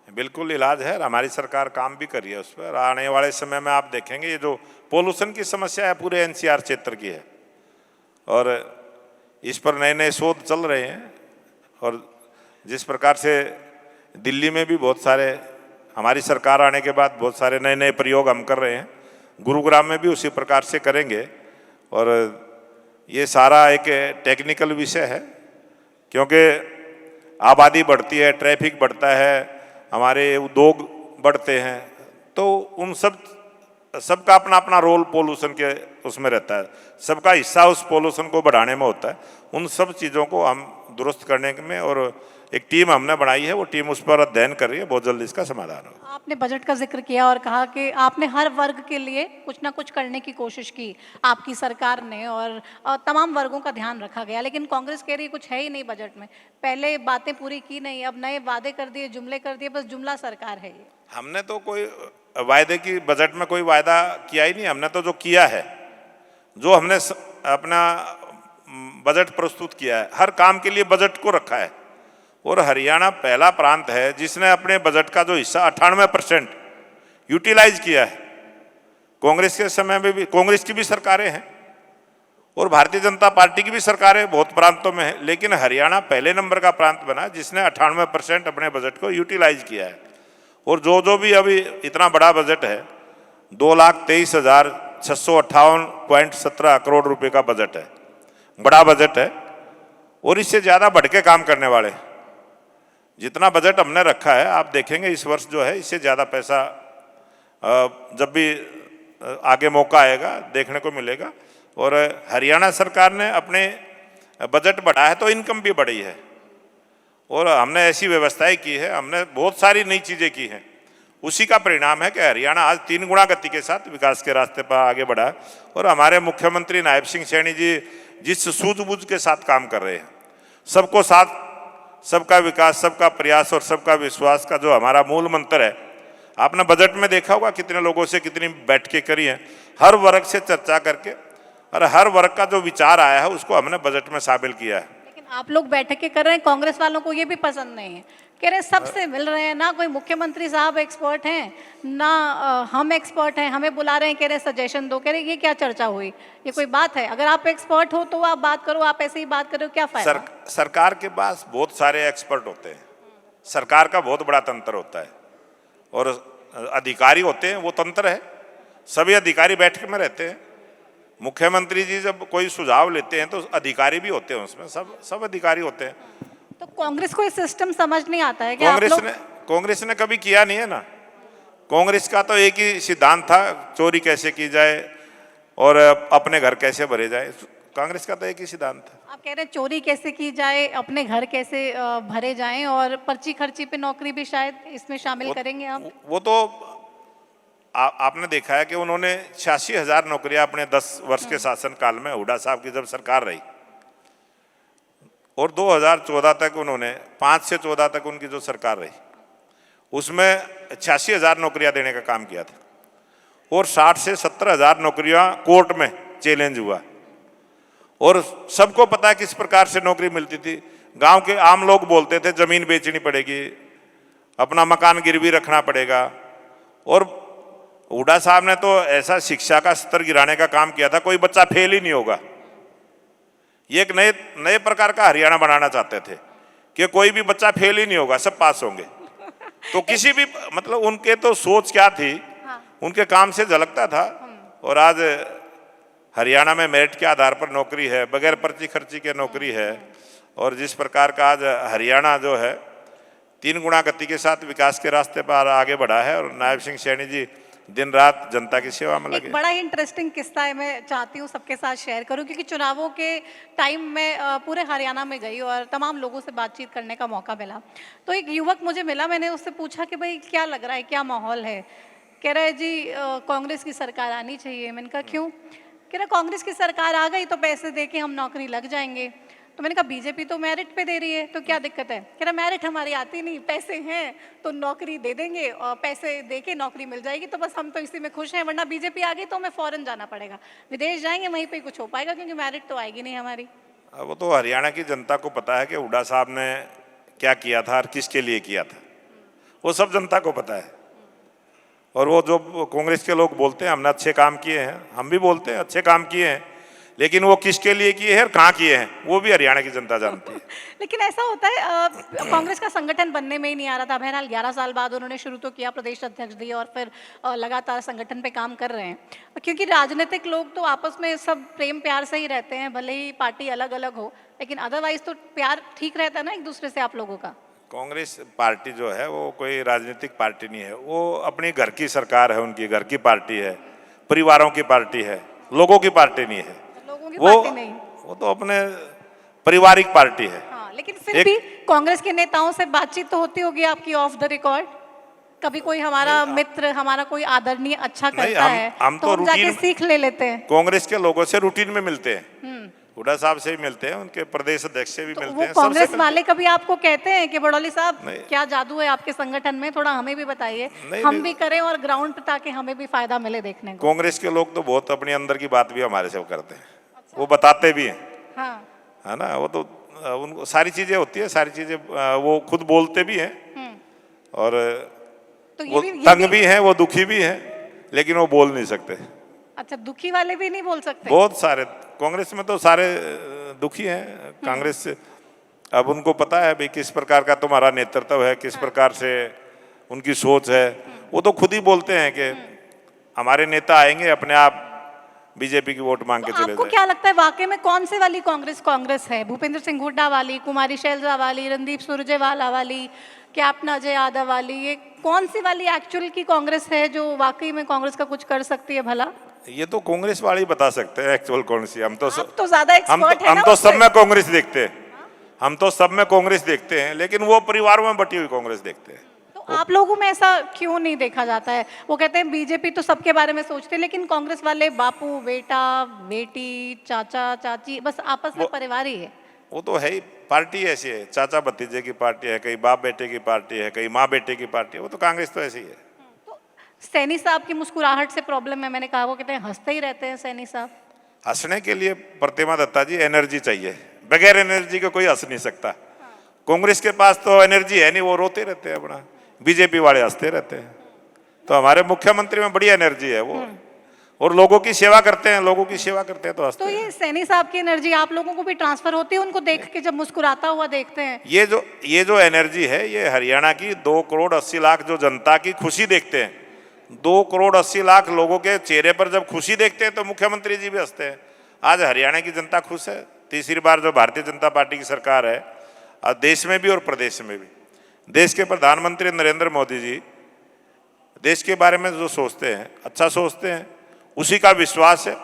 बिल्कुल इलाज है, हमारी सरकार काम भी कर रही है उस पर। आने वाले समय में आप देखेंगे ये जो पोल्यूशन की समस्या है पूरे NCR क्षेत्र की है और इस पर नए नए शोध चल रहे हैं। और जिस प्रकार से दिल्ली में भी बहुत सारे, हमारी सरकार आने के बाद बहुत सारे नए नए प्रयोग हम कर रहे हैं, गुरुग्राम में भी उसी प्रकार से करेंगे। और ये सारा एक टेक्निकल विषय है, क्योंकि आबादी बढ़ती है, ट्रैफिक बढ़ता है, हमारे उद्योग बढ़ते हैं, तो उन सबका अपना अपना रोल पोल्यूशन के उसमें रहता है, सबका हिस्सा उस पोल्यूशन को बढ़ाने में होता है। उन सब चीज़ों को हम दुरुस्त करने में, और एक टीम हमने बनाई है, वो टीम उस पर अध्ययन कर रही है, बहुत जल्दी इसका समाधान होगा। आपने बजट का जिक्र किया और कहा कि आपने हर वर्ग के लिए कुछ ना कुछ करने की कोशिश की आपकी सरकार ने, और तमाम वर्गों का ध्यान रखा गया, लेकिन कांग्रेस कह रही कुछ है ही नहीं बजट में। पहले बातें पूरी की नहीं, अब नए वादे कर दिए, जुमले कर दिए, बस जुमला सरकार है ये। हमने तो कोई वायदे की, बजट में कोई वायदा किया ही नहीं। हमने तो जो किया है, जो हमने अपना बजट प्रस्तुत किया है, हर काम के लिए बजट को रखा है। और हरियाणा पहला प्रांत है जिसने अपने बजट का जो हिस्सा 98% यूटिलाइज किया है। कांग्रेस के समय में भी, कांग्रेस की भी सरकारें हैं और भारतीय जनता पार्टी की भी सरकारें बहुत प्रांतों में है, लेकिन हरियाणा पहले नंबर का प्रांत बना जिसने 98% अपने बजट को यूटिलाइज किया है। और जो भी अभी इतना बड़ा बजट है, 2,23,658.17 करोड़ रुपए का बजट है, बड़ा बजट है। और इससे ज़्यादा बढ़ के काम करने वाले, जितना बजट हमने रखा है, आप देखेंगे इस वर्ष जो है इससे ज़्यादा पैसा जब भी आगे मौका आएगा देखने को मिलेगा। और हरियाणा सरकार ने अपने बजट बढ़ाया है तो इनकम भी बढ़ी है, और हमने ऐसी व्यवस्थाएं की है, हमने बहुत सारी नई चीज़ें की हैं। उसी का परिणाम है कि हरियाणा आज 3 गुना गति के साथ विकास के रास्ते पर आगे बढ़ा है। और हमारे मुख्यमंत्री नायब सिंह सैनी जी जिस सूझबूझ के साथ काम कर रहे हैं, सबको साथ, सबका विकास, सबका प्रयास और सबका विश्वास का जो हमारा मूल मंत्र है, आपने बजट में देखा होगा कितने लोगों से कितनी बैठकें करी हैं, हर वर्ग से चर्चा करके, और हर वर्ग का जो विचार आया है उसको हमने बजट में शामिल किया है। लेकिन आप लोग बैठकें कर रहे हैं, कांग्रेस वालों को ये भी पसंद नहीं है, कह रहे सबसे मिल रहे हैं, ना कोई मुख्यमंत्री साहब एक्सपर्ट हैं, ना हम एक्सपर्ट हैं, हमें बुला रहे हैं, कह रहे सजेशन दो। कह रहे ये क्या चर्चा हुई, ये कोई बात है? अगर आप एक्सपर्ट हो तो आप बात करो, आप ऐसे ही बात करो, क्या फायदा? सरकार के पास बहुत सारे एक्सपर्ट होते हैं, सरकार का बहुत बड़ा तंत्र होता है, और अधिकारी होते हैं, वो तंत्र है। सभी अधिकारी बैठक में रहते हैं। मुख्यमंत्री जी जब कोई सुझाव लेते हैं तो अधिकारी भी होते हैं उसमें, सब अधिकारी होते हैं। तो कांग्रेस को ये सिस्टम समझ नहीं आता है कि आप लोग? कांग्रेस ने कभी किया नहीं है ना। कांग्रेस का तो एक ही सिद्धांत था, चोरी कैसे की जाए और अपने घर कैसे भरे जाए। कांग्रेस का तो एक ही सिद्धांत था। आप कह रहे हैं चोरी कैसे की जाए, अपने घर कैसे भरे जाएं, और पर्ची खर्ची पे नौकरी भी शायद इसमें शामिल करेंगे आप? वो तो आपने देखा है कि उन्होंने 86,000 नौकरियां अपने 10 वर्ष के शासनकाल में, हुड्डा साहब की जब सरकार रही, और 2014 तक उन्होंने 5 से 14 तक उनकी जो सरकार रही उसमें 86,000 नौकरियां देने का काम किया था, और 60 से 70,000 नौकरियां कोर्ट में चैलेंज हुआ। और सबको पता है किस प्रकार से नौकरी मिलती थी। गांव के आम लोग बोलते थे जमीन बेचनी पड़ेगी, अपना मकान गिरवी रखना पड़ेगा। और हुड्डा साहब ने तो ऐसा शिक्षा का स्तर गिराने का काम किया था, कोई बच्चा फेल ही नहीं होगा। ये एक नए प्रकार का हरियाणा बनाना चाहते थे कि कोई भी बच्चा फेल ही नहीं होगा, सब पास होंगे। तो किसी भी मतलब उनके तो सोच क्या थी, उनके काम से झलकता था। और आज हरियाणा में मेरिट के आधार पर नौकरी है, बगैर पर्ची खर्ची के नौकरी है। और जिस प्रकार का आज हरियाणा जो है 3 गुना गति के साथ विकास के रास्ते पर आगे बढ़ा है, और नायब सिंह सैनी जी दिन रात जनता की सेवा में लगे। एक बड़ा ही इंटरेस्टिंग किस्सा है, मैं चाहती हूँ सबके साथ शेयर करूँ, क्योंकि चुनावों के टाइम में पूरे हरियाणा में गई और तमाम लोगों से बातचीत करने का मौका मिला। तो एक युवक मुझे मिला, मैंने उससे पूछा कि भाई क्या लग रहा है, क्या माहौल है? कह रहा है जी कांग्रेस की सरकार आनी चाहिए। मैंने कहा क्यों? कह रहा कांग्रेस की सरकार आ गई तो पैसे दे के हम नौकरी लग जाएंगे। तो मैंने कहा बीजेपी तो मेरिट पे दे रही है, तो क्या दिक्कत है? कह रहा मेरिट हमारी आती नहीं, पैसे हैं तो नौकरी दे देंगे, और पैसे दे के नौकरी मिल जाएगी, तो बस हम तो इसी में खुश हैं। वरना बीजेपी आ गई तो हमें फॉरेन जाना पड़ेगा, विदेश जाएंगे, वहीं पे कुछ हो पाएगा, क्योंकि मेरिट तो आएगी नहीं हमारी। वो तो हरियाणा की जनता को पता है कि हुड्डा साहब ने क्या किया था और किसके लिए किया था, वो सब जनता को पता है। और वो जो कांग्रेस के लोग बोलते हैं हमने अच्छे काम किए हैं, हम भी बोलते हैं अच्छे काम किए हैं, लेकिन वो किसके लिए किए हैं और कहाँ किए हैं वो भी हरियाणा की जनता जानती है। लेकिन ऐसा होता है कांग्रेस का संगठन बनने में ही नहीं आ रहा था। बहरहाल 11 साल बाद उन्होंने शुरू तो किया, प्रदेश अध्यक्ष दिए, और फिर लगातार संगठन पे काम कर रहे हैं। क्योंकि राजनीतिक लोग तो आपस में सब प्रेम प्यार से ही रहते हैं, भले ही पार्टी अलग अलग हो, लेकिन अदरवाइज तो प्यार ठीक रहता है ना एक दूसरे से आप लोगों का। कांग्रेस पार्टी जो है वो कोई राजनीतिक पार्टी नहीं है, वो अपनी घर की सरकार है, उनकी घर की पार्टी है, परिवारों की पार्टी है, लोगों की पार्टी नहीं है। वो तो अपने पारिवारिक पार्टी है। हाँ, लेकिन फिर भी कांग्रेस के नेताओं से बातचीत तो होती होगी आपकी ऑफ द रिकॉर्ड? कभी कोई हमारा मित्र, हमारा कोई आदरणीय अच्छा करता है हम तो हम जाके सीख ले लेते हैं। कांग्रेस के लोगों से रूटीन में मिलते हैं, हुड्डा साहब से भी मिलते हैं, उनके प्रदेश अध्यक्ष से भी तो मिलते वो हैं। कांग्रेस वाले कभी आपको कहते हैं कि बड़ौली साहब क्या जादू है आपके संगठन में, थोड़ा हमें भी बताइए, हम भी करें और ग्राउंड पे, ताकि हमें भी फायदा मिले देखने को? कांग्रेस के लोग तो बहुत अपने अंदर की बात भी हमारे से करते हैं। अच्छा। वो बताते भी हैं। हाँ। है ना, वो तो उनको सारी चीजें होती है, सारी चीजें वो खुद बोलते भी हैं, और तो वो तंग भी हैं, वो दुखी भी हैं, लेकिन वो बोल नहीं सकते। अच्छा, दुखी वाले भी नहीं बोल सकते? बहुत सारे कांग्रेस में तो सारे दुखी हैं कांग्रेस से। अब उनको पता है भाई किस प्रकार का तुम्हारा नेतृत्व है, किस प्रकार से उनकी सोच है। वो तो खुद ही बोलते हैं कि हमारे नेता आएंगे अपने आप बीजेपी की वोट मांग के चले जाए। आपको क्या लगता है वाकई में कौन से वाली कांग्रेस है? भूपेंद्र सिंह हुड्डा वाली, कुमारी शैलजा वाली, रणदीप सुरजेवाला वाली, कैप्टन अजय यादव वाली, ये कौन सी वाली एक्चुअल की कांग्रेस है जो वाकई में कांग्रेस का कुछ कर सकती है भला? ये तो कांग्रेस वाले ही बता सकते हैं एक्चुअल कौन सी। हम तो ज्यादा एक्सपर्ट है ना, हम तो सब में कांग्रेस देखते हैं, हम तो सब में कांग्रेस देखते हैं, लेकिन वो परिवारों में बटी हुई कांग्रेस देखते हैं। तो आप लोगों में ऐसा क्यों नहीं देखा जाता है? वो कहते हैं बीजेपी तो सबके बारे में सोचते हैं, लेकिन कांग्रेस वाले बापू बेटा बेटी चाचा चाची बस आपस में परिवार ही है। वो तो है ही, पार्टी ऐसी है, चाचा भतीजे की पार्टी है, कहीं बाप बेटे की पार्टी है, कहीं माँ बेटे की पार्टी है, वो तो कांग्रेस तो ऐसी है। तो सैनी साहब की मुस्कुराहट से प्रॉब्लम है, मैंने कहा, वो कहते हैं हंसते ही रहते हैं सैनी साहब। हंसने के लिए प्रतिमा दत्ता जी एनर्जी चाहिए, बगैर एनर्जी के कोई हंस नहीं सकता। कांग्रेस के पास तो एनर्जी है नहीं, वो रोते रहते हैं अपना, बीजेपी वाले हंसते रहते हैं। तो हमारे मुख्यमंत्री में बड़ी एनर्जी है वो, और लोगों की सेवा करते हैं, लोगों की सेवा करते हैं तो हंसते तो हैं। ये सैनी साहब की एनर्जी आप लोगों को भी ट्रांसफर होती है उनको देख के, जब मुस्कुराता हुआ देखते हैं? ये जो एनर्जी है, ये हरियाणा की 2 करोड़ 80 लाख जो जनता की खुशी देखते हैं, 2 करोड़ 80 लाख लोगों के चेहरे पर जब खुशी देखते हैं तो मुख्यमंत्री जी भी हंसते हैं। आज हरियाणा की जनता खुश है, तीसरी बार जो भारतीय जनता पार्टी की सरकार है, आज देश में भी और प्रदेश में भी। देश के प्रधानमंत्री नरेंद्र मोदी जी देश के बारे में जो सोचते हैं, अच्छा सोचते हैं, उसी का विश्वास है।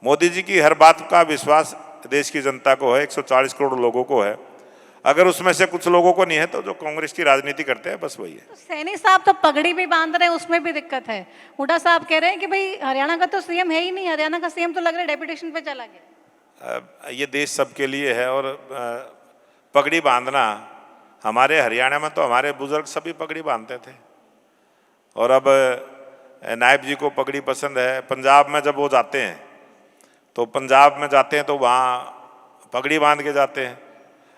मोदी जी की हर बात का विश्वास देश की जनता को है, 140 करोड़ लोगों को है। अगर उसमें से कुछ लोगों को नहीं है तो जो कांग्रेस की राजनीति करते हैं, बस वही है। तो सैनी साहब तो पगड़ी भी बांध रहे हैं, उसमें भी दिक्कत है। हुड्डा साहब कह रहे हैं कि भाई हरियाणा का तो सीएम है ही नहीं, हरियाणा का सीएम तो लग रहा है डेपुटेशन पे चला गया। ये देश सबके लिए है, और पगड़ी बांधना, हमारे हरियाणा में तो हमारे बुजुर्ग सभी पगड़ी बांधते थे, और अब नायब जी को पगड़ी पसंद है। पंजाब में जब वो जाते हैं तो पंजाब में जाते हैं तो वहाँ पगड़ी बांध के जाते हैं।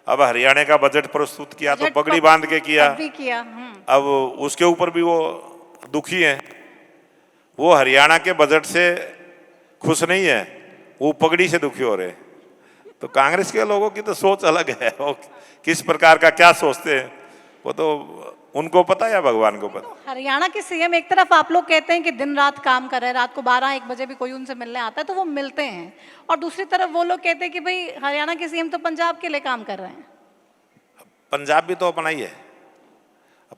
अब हरियाणा का बजट प्रस्तुत किया तो पगड़ी बांध के किया। अब उसके ऊपर भी वो दुखी हैं, वो हरियाणा के बजट से खुश नहीं है, वो पगड़ी से दुखी हो रहे हैं। तो कांग्रेस के लोगों की तो सोच अलग है, वो किस प्रकार का क्या सोचते हैं वो तो उनको पता है या भगवान को पता। तो हरियाणा के सीएम एक तरफ आप लोग कहते हैं कि दिन रात काम कर रहे हैं, रात को 12-1 बजे भी कोई उनसे मिलने आता है तो वो मिलते हैं, और दूसरी तरफ वो लोग कहते हैं कि भाई हरियाणा के सीएम तो पंजाब के लिए काम कर रहे हैं। पंजाब भी तो अपना ही है,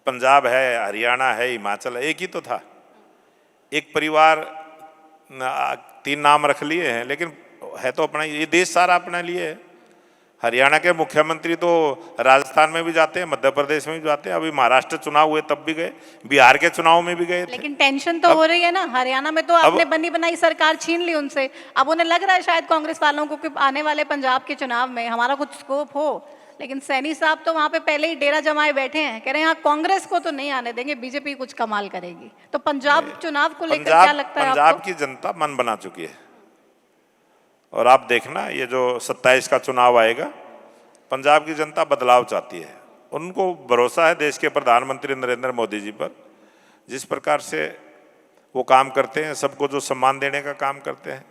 पंजाब है, हरियाणा है, हिमाचल है, एक ही तो था। एक परिवार, 3 नाम रख लिए हैं, लेकिन है तो अपना ही। ये देश सारा अपने लिए है। हरियाणा के मुख्यमंत्री तो राजस्थान में भी जाते हैं, मध्य प्रदेश में भी जाते हैं, अभी महाराष्ट्र चुनाव हुए तब भी गए, बिहार के चुनाव में भी गए थे। लेकिन टेंशन तो हो रही है ना, हरियाणा में तो आपने बनी बनाई सरकार छीन ली उनसे। अब उन्हें लग रहा है शायद कांग्रेस वालों को कि आने वाले पंजाब के चुनाव में हमारा कुछ स्कोप हो, लेकिन सैनी साहब तो वहां पे पहले ही डेरा जमाए बैठे हैं, कह रहे हैं यहाँ कांग्रेस को तो नहीं आने देंगे, बीजेपी कुछ कमाल करेगी। तो पंजाब चुनाव को लेकर क्या लगता है आपको? पंजाब की जनता मन बना चुकी है, और आप देखना ये जो 27 का चुनाव आएगा, पंजाब की जनता बदलाव चाहती है। उनको भरोसा है देश के प्रधानमंत्री नरेंद्र मोदी जी पर, जिस प्रकार से वो काम करते हैं, सबको जो सम्मान देने का काम करते हैं।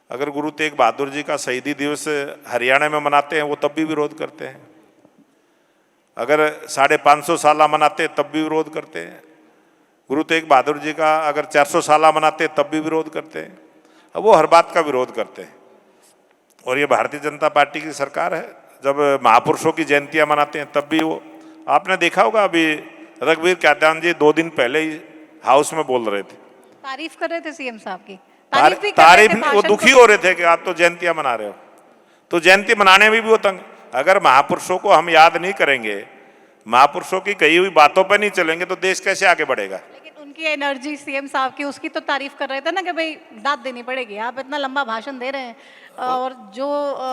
अगर गुरु तेग बहादुर जी का शहीदी दिवस हरियाणा में मनाते हैं वो तब भी विरोध करते हैं, अगर 550 साल मनाते तब भी विरोध करते हैं, गुरु तेग बहादुर जी का अगर 400 साल मनाते तब भी विरोध करते हैं। अब वो हर बात का विरोध करते हैं, और ये भारतीय जनता पार्टी की सरकार है, जब महापुरुषों की जयंतियां मनाते हैं तब भी वो, आपने देखा होगा अभी रघुवीर कात्यायन जी 2 दिन पहले ही हाउस में बोल रहे थे, तारीफ कर रहे थे सीएम साहब की, तारीफ वो दुखी हो रहे थे कि आप तो जयंतियां मना रहे हो। तो जयंती मनाने में भी वो तंग, अगर महापुरुषों को हम याद नहीं करेंगे, महापुरुषों की कही हुई बातों पर नहीं चलेंगे तो देश कैसे आगे बढ़ेगा। लेकिन उनकी एनर्जी सीएम साहब की, उसकी तो तारीफ कर रहे थे ना कि भाई दाद देनी पड़ेगी, आप इतना लंबा भाषण दे रहे हैं, और जो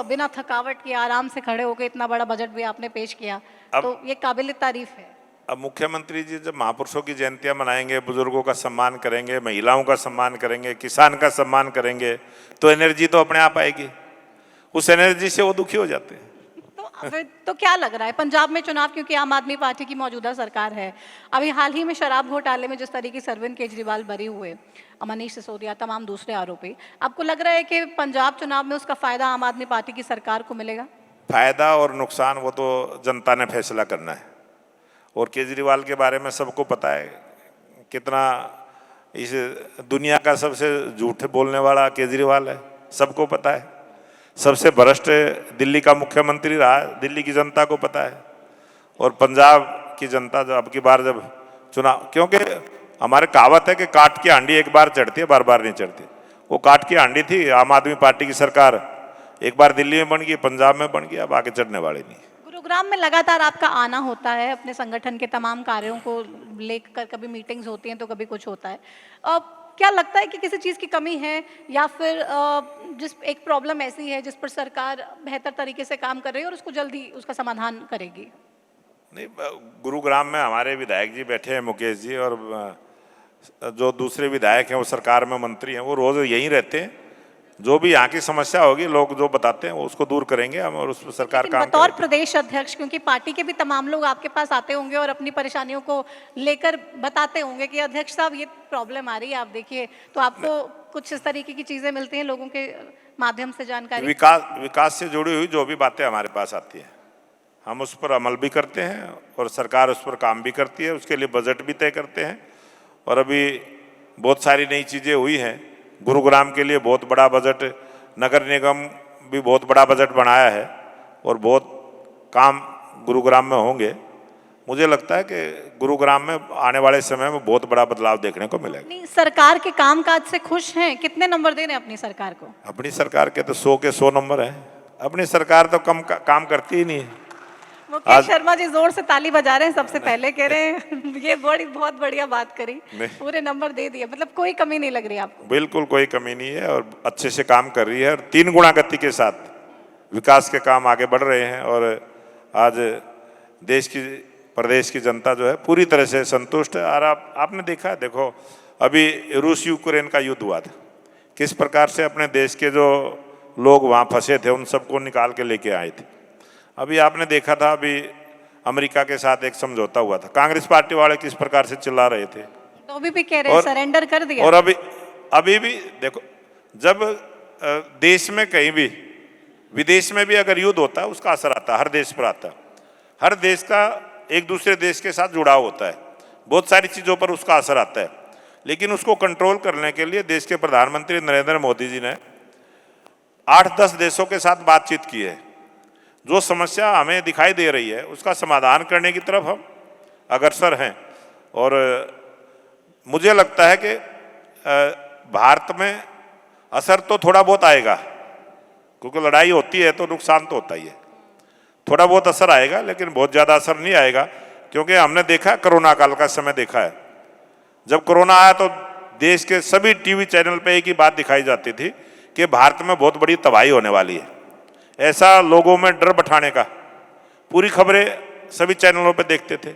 बिना थकावट के आराम से खड़े होकर इतना बड़ा बजट भी आपने पेश किया, तो ये काबिल तारीफ है। अब मुख्यमंत्री जी जब महापुरुषों की जयंतियां मनाएंगे, बुजुर्गों का सम्मान करेंगे, महिलाओं का सम्मान करेंगे, किसान का सम्मान करेंगे, तो एनर्जी तो अपने आप आएगी। उस एनर्जी से वो दुखी हो जाते हैं। तो क्या लग रहा है पंजाब में चुनाव, क्योंकि आम आदमी पार्टी की मौजूदा सरकार है, अभी हाल ही में शराब घोटाले में जिस तरीके से अरविंद केजरीवाल बरी हुए, मनीष सिसोदिया, तमाम दूसरे आरोपी, आपको लग रहा है कि पंजाब चुनाव में उसका फायदा आम आदमी पार्टी की सरकार को मिलेगा? फायदा और नुकसान वो तो जनता ने फैसला करना है, और केजरीवाल के बारे में सबको पता है कितना इस दुनिया का सबसे झूठ बोलने वाला केजरीवाल है, सबको पता है। सबसे भ्रष्ट दिल्ली का मुख्यमंत्री रहा है, दिल्ली की जनता को पता है। और पंजाब की जनता जब अब की बार जब चुनाव, क्योंकि हमारे कहावत है कि काट की हांडी एक बार चढ़ती है, बार बार नहीं चढ़ती। वो काट की हांडी थी, आम आदमी पार्टी की सरकार एक बार दिल्ली में बन गई, पंजाब में बन गई, अब आगे चढ़ने वाली नहीं। गुरुग्राम में लगातार आपका आना होता है, अपने संगठन के तमाम कार्यों को लेकर, कभी मीटिंग्स होती हैं तो कभी कुछ होता है। क्या लगता है कि किसी चीज़ की कमी है, या फिर जिस एक प्रॉब्लम ऐसी है जिस पर सरकार बेहतर तरीके से काम कर रही है और उसको जल्दी उसका समाधान करेगी? नहीं, गुरुग्राम में हमारे विधायक जी बैठे हैं, मुकेश जी, और जो दूसरे विधायक हैं वो सरकार में मंत्री हैं, वो रोज़ यहीं रहते हैं, जो भी यहाँ की समस्या होगी लोग जो बताते हैं वो उसको दूर करेंगे हम, और उस पर सरकार लेकिन काम बतौर करेगी। प्रदेश अध्यक्ष, क्योंकि पार्टी के भी तमाम लोग आपके पास आते होंगे और अपनी परेशानियों को लेकर बताते होंगे कि अध्यक्ष साहब ये प्रॉब्लम आ रही है, आप देखिए, तो आपको कुछ इस तरीके की चीजें मिलती हैं लोगों के माध्यम से जानकारी? विकास से जुड़ी हुई जो भी बातें हमारे पास आती हैं हम उस पर अमल भी करते हैं और सरकार उस पर काम भी करती है, उसके लिए बजट भी तय करते हैं। और अभी बहुत सारी नई चीज़ें हुई हैं। गुरुग्राम के लिए बहुत बड़ा बजट, नगर निगम भी बहुत बड़ा बजट बनाया है और बहुत काम गुरुग्राम में होंगे। मुझे लगता है कि गुरुग्राम में आने वाले समय में बहुत बड़ा बदलाव देखने को मिलेगा। अपनी सरकार के कामकाज से खुश हैं? कितने नंबर दे रहे हैं अपनी सरकार को? अपनी सरकार के तो 100 के 100 नंबर हैं। अपनी सरकार तो कम काम करती ही नहीं है। मुकेश शर्मा जी जोर से ताली बजा रहे हैं, सबसे पहले कह रहे हैं ये बहुत बढ़िया बात करी, पूरे नंबर दे दिए, मतलब कोई कमी नहीं लग रही आपको? बिल्कुल कोई कमी नहीं है और अच्छे से काम कर रही है और 3 गुना गति के साथ विकास के काम आगे बढ़ रहे हैं। और आज प्रदेश की जनता जो है पूरी तरह से संतुष्ट है। और आपने देखा है, देखो अभी रूस यूक्रेन का युद्ध हुआ था, किस प्रकार से अपने देश के जो लोग वहाँ फंसे थे उन सबको निकाल के लेके आए थे। अभी आपने देखा था, अभी अमेरिका के साथ एक समझौता हुआ था, कांग्रेस पार्टी वाले किस प्रकार से चिल्ला रहे थे, तो अभी भी कह रहे हैं सरेंडर कर दिया। और अभी भी देखो, जब देश में कहीं भी, विदेश में भी अगर युद्ध होता है उसका असर आता है, हर देश पर आता है। हर देश का एक दूसरे देश के साथ जुड़ाव होता है, बहुत सारी चीज़ों पर उसका असर आता है। लेकिन उसको कंट्रोल करने के लिए देश के प्रधानमंत्री नरेंद्र मोदी जी ने 8-10 देशों के साथ बातचीत की है। जो समस्या हमें दिखाई दे रही है उसका समाधान करने की तरफ हम अग्रसर हैं। और मुझे लगता है कि भारत में असर तो थोड़ा बहुत आएगा, क्योंकि लड़ाई होती है तो नुकसान तो होता ही है। थोड़ा बहुत असर आएगा लेकिन बहुत ज़्यादा असर नहीं आएगा, क्योंकि हमने देखा कोरोना काल का समय देखा है। जब कोरोना आया तो देश के सभी टीवी चैनल पे एक ही बात दिखाई जाती थी कि भारत में बहुत बड़ी तबाही होने वाली है। ऐसा लोगों में डर बैठाने का पूरी खबरें सभी चैनलों पे देखते थे।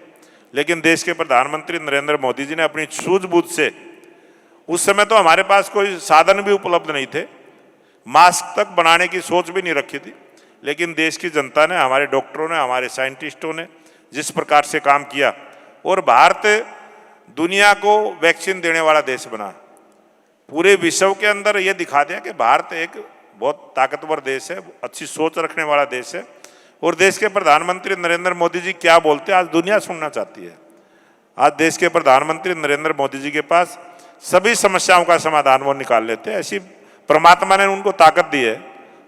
लेकिन देश के प्रधानमंत्री नरेंद्र मोदी जी ने अपनी सूझबूझ से, उस समय तो हमारे पास कोई साधन भी उपलब्ध नहीं थे, मास्क तक बनाने की सोच भी नहीं रखी थी, लेकिन देश की जनता ने, हमारे डॉक्टरों ने, हमारे साइंटिस्टों ने जिस प्रकार से काम किया और भारत दुनिया को वैक्सीन देने वाला देश बना, पूरे विश्व के अंदर ये दिखा दिया कि भारत एक बहुत ताकतवर देश है, अच्छी सोच रखने वाला देश है। और देश के प्रधानमंत्री नरेंद्र मोदी जी क्या बोलते हैं आज दुनिया सुनना चाहती है। आज देश के प्रधानमंत्री नरेंद्र मोदी जी के पास सभी समस्याओं का समाधान वो निकाल लेते हैं। ऐसी परमात्मा ने उनको ताकत दी है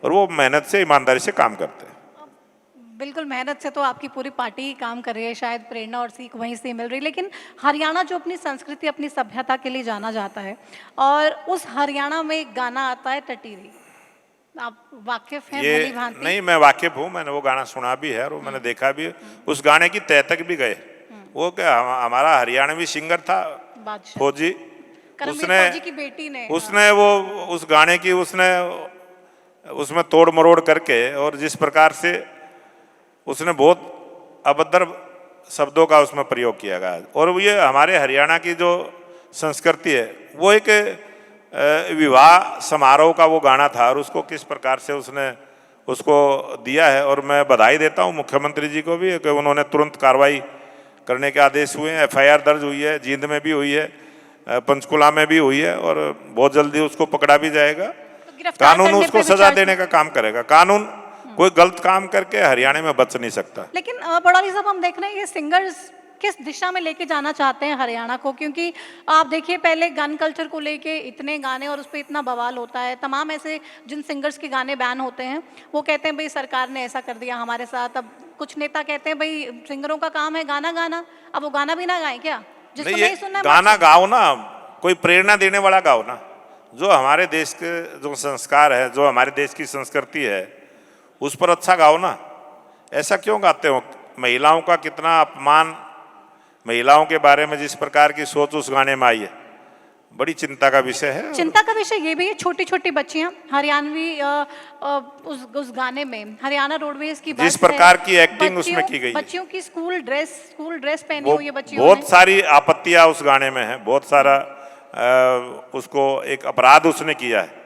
और वो मेहनत से, ईमानदारी से काम करते हैं। बिल्कुल, मेहनत से तो आपकी पूरी पार्टी ही काम कर रही है, शायद प्रेरणा और सीख वहीं से मिल रही है। लेकिन हरियाणा जो अपनी संस्कृति, अपनी सभ्यता के लिए जाना जाता है, और उस हरियाणा में एक गाना आता है टटीरी, आप वाकिफ हैं भली भांति? नहीं, मैं वाकिफ हूँ, मैंने वो गाना सुना भी है और वो मैंने देखा भी है। उस गाने की तह तक भी गए। वो क्या, हमारा हरियाणवी सिंगर था फौजी, फौजी की बेटी ने, उसने वो उस गाने की उसमें तोड़ मरोड़ करके, और जिस प्रकार से उसने बहुत अभद्र शब्दों का उसमें प्रयोग किया गया। और ये हमारे हरियाणा की जो संस्कृति है, वो एक विवाह समारोह का वो गाना था और उसको किस प्रकार से उसने उसको दिया है। और मैं बधाई देता हूँ मुख्यमंत्री जी को भी कि उन्होंने तुरंत कार्रवाई करने के आदेश हुए हैं। FIR दर्ज हुई है, जींद में भी हुई है, पंचकुला में भी हुई है और बहुत जल्दी उसको पकड़ा भी जाएगा। कानून उसको सजा देने का काम करेगा। कानून कोई गलत काम करके हरियाणा में बच नहीं सकता। लेकिन बड़ौली साहब, हम देख रहे हैं ये सिंगर्स किस दिशा में लेके जाना चाहते हैं हरियाणा को, क्योंकि आप देखिए पहले गन कल्चर को लेके इतने गाने और उस पर इतना बवाल होता है। तमाम ऐसे जिन सिंगर्स के गाने बैन होते हैं वो कहते हैं भाई सरकार ने ऐसा कर दिया हमारे साथ। अब कुछ नेता कहते हैं भाई सिंगरों का काम है गाना गाना, अब वो गाना भी ना गाएं क्या? जिसको नहीं सुनना है गाना गाओ ना, कोई प्रेरणा देने वाला गाओ ना। जो हमारे देश के जो संस्कार है, जो हमारे देश की संस्कृति है, उस पर अच्छा गाओ ना। ऐसा क्यों गाते हो? महिलाओं का कितना अपमान, महिलाओं के बारे में जिस प्रकार की सोच उस गाने में आई है, बड़ी चिंता का विषय है। चिंता का विषय ये भी है, छोटी छोटी बच्चियां हरियाणवी उस गाने में हरियाणा रोडवेज की जिस प्रकार की एक्टिंग उसमें की गई, बच्चियों की स्कूल ड्रेस पहनी हुई है बच्चियों बहुत सारी आपत्तियां उस गाने में है, बहुत सारा उसको एक अपराध उसने किया है।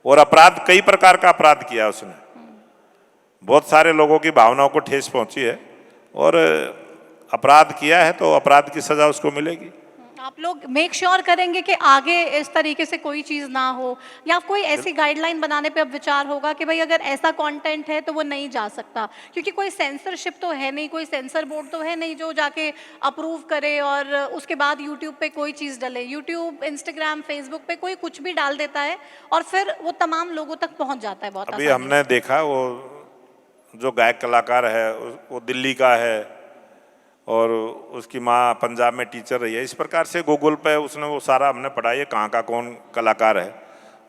और अपराध, कई प्रकार का अपराध किया उसने, बहुत सारे लोगों की भावनाओं को ठेस पहुंची है, और अपराध किया है तो अपराध की सजा उसको मिलेगी। आप लोग मेक श्योर करेंगे कि आगे इस तरीके से कोई चीज़ ना हो, या कोई ऐसी गाइडलाइन बनाने पे अब विचार होगा कि भाई अगर ऐसा कंटेंट है तो वो नहीं जा सकता, क्योंकि कोई सेंसरशिप तो है नहीं, कोई सेंसर बोर्ड तो है नहीं जो जाके अप्रूव करे और उसके बाद यूट्यूब पे कोई चीज़ डले। यूट्यूब, इंस्टाग्राम, फेसबुक पे कोई कुछ भी डाल देता है और फिर वो तमाम लोगों तक पहुंच जाता है बहुत अभी आसानी हमने देखा वो जो गायक कलाकार है वो दिल्ली का है और उसकी माँ पंजाब में टीचर रही है। इस प्रकार से गूगल पे उसने वो सारा हमने पढ़ा है कहाँ का कौन कलाकार है,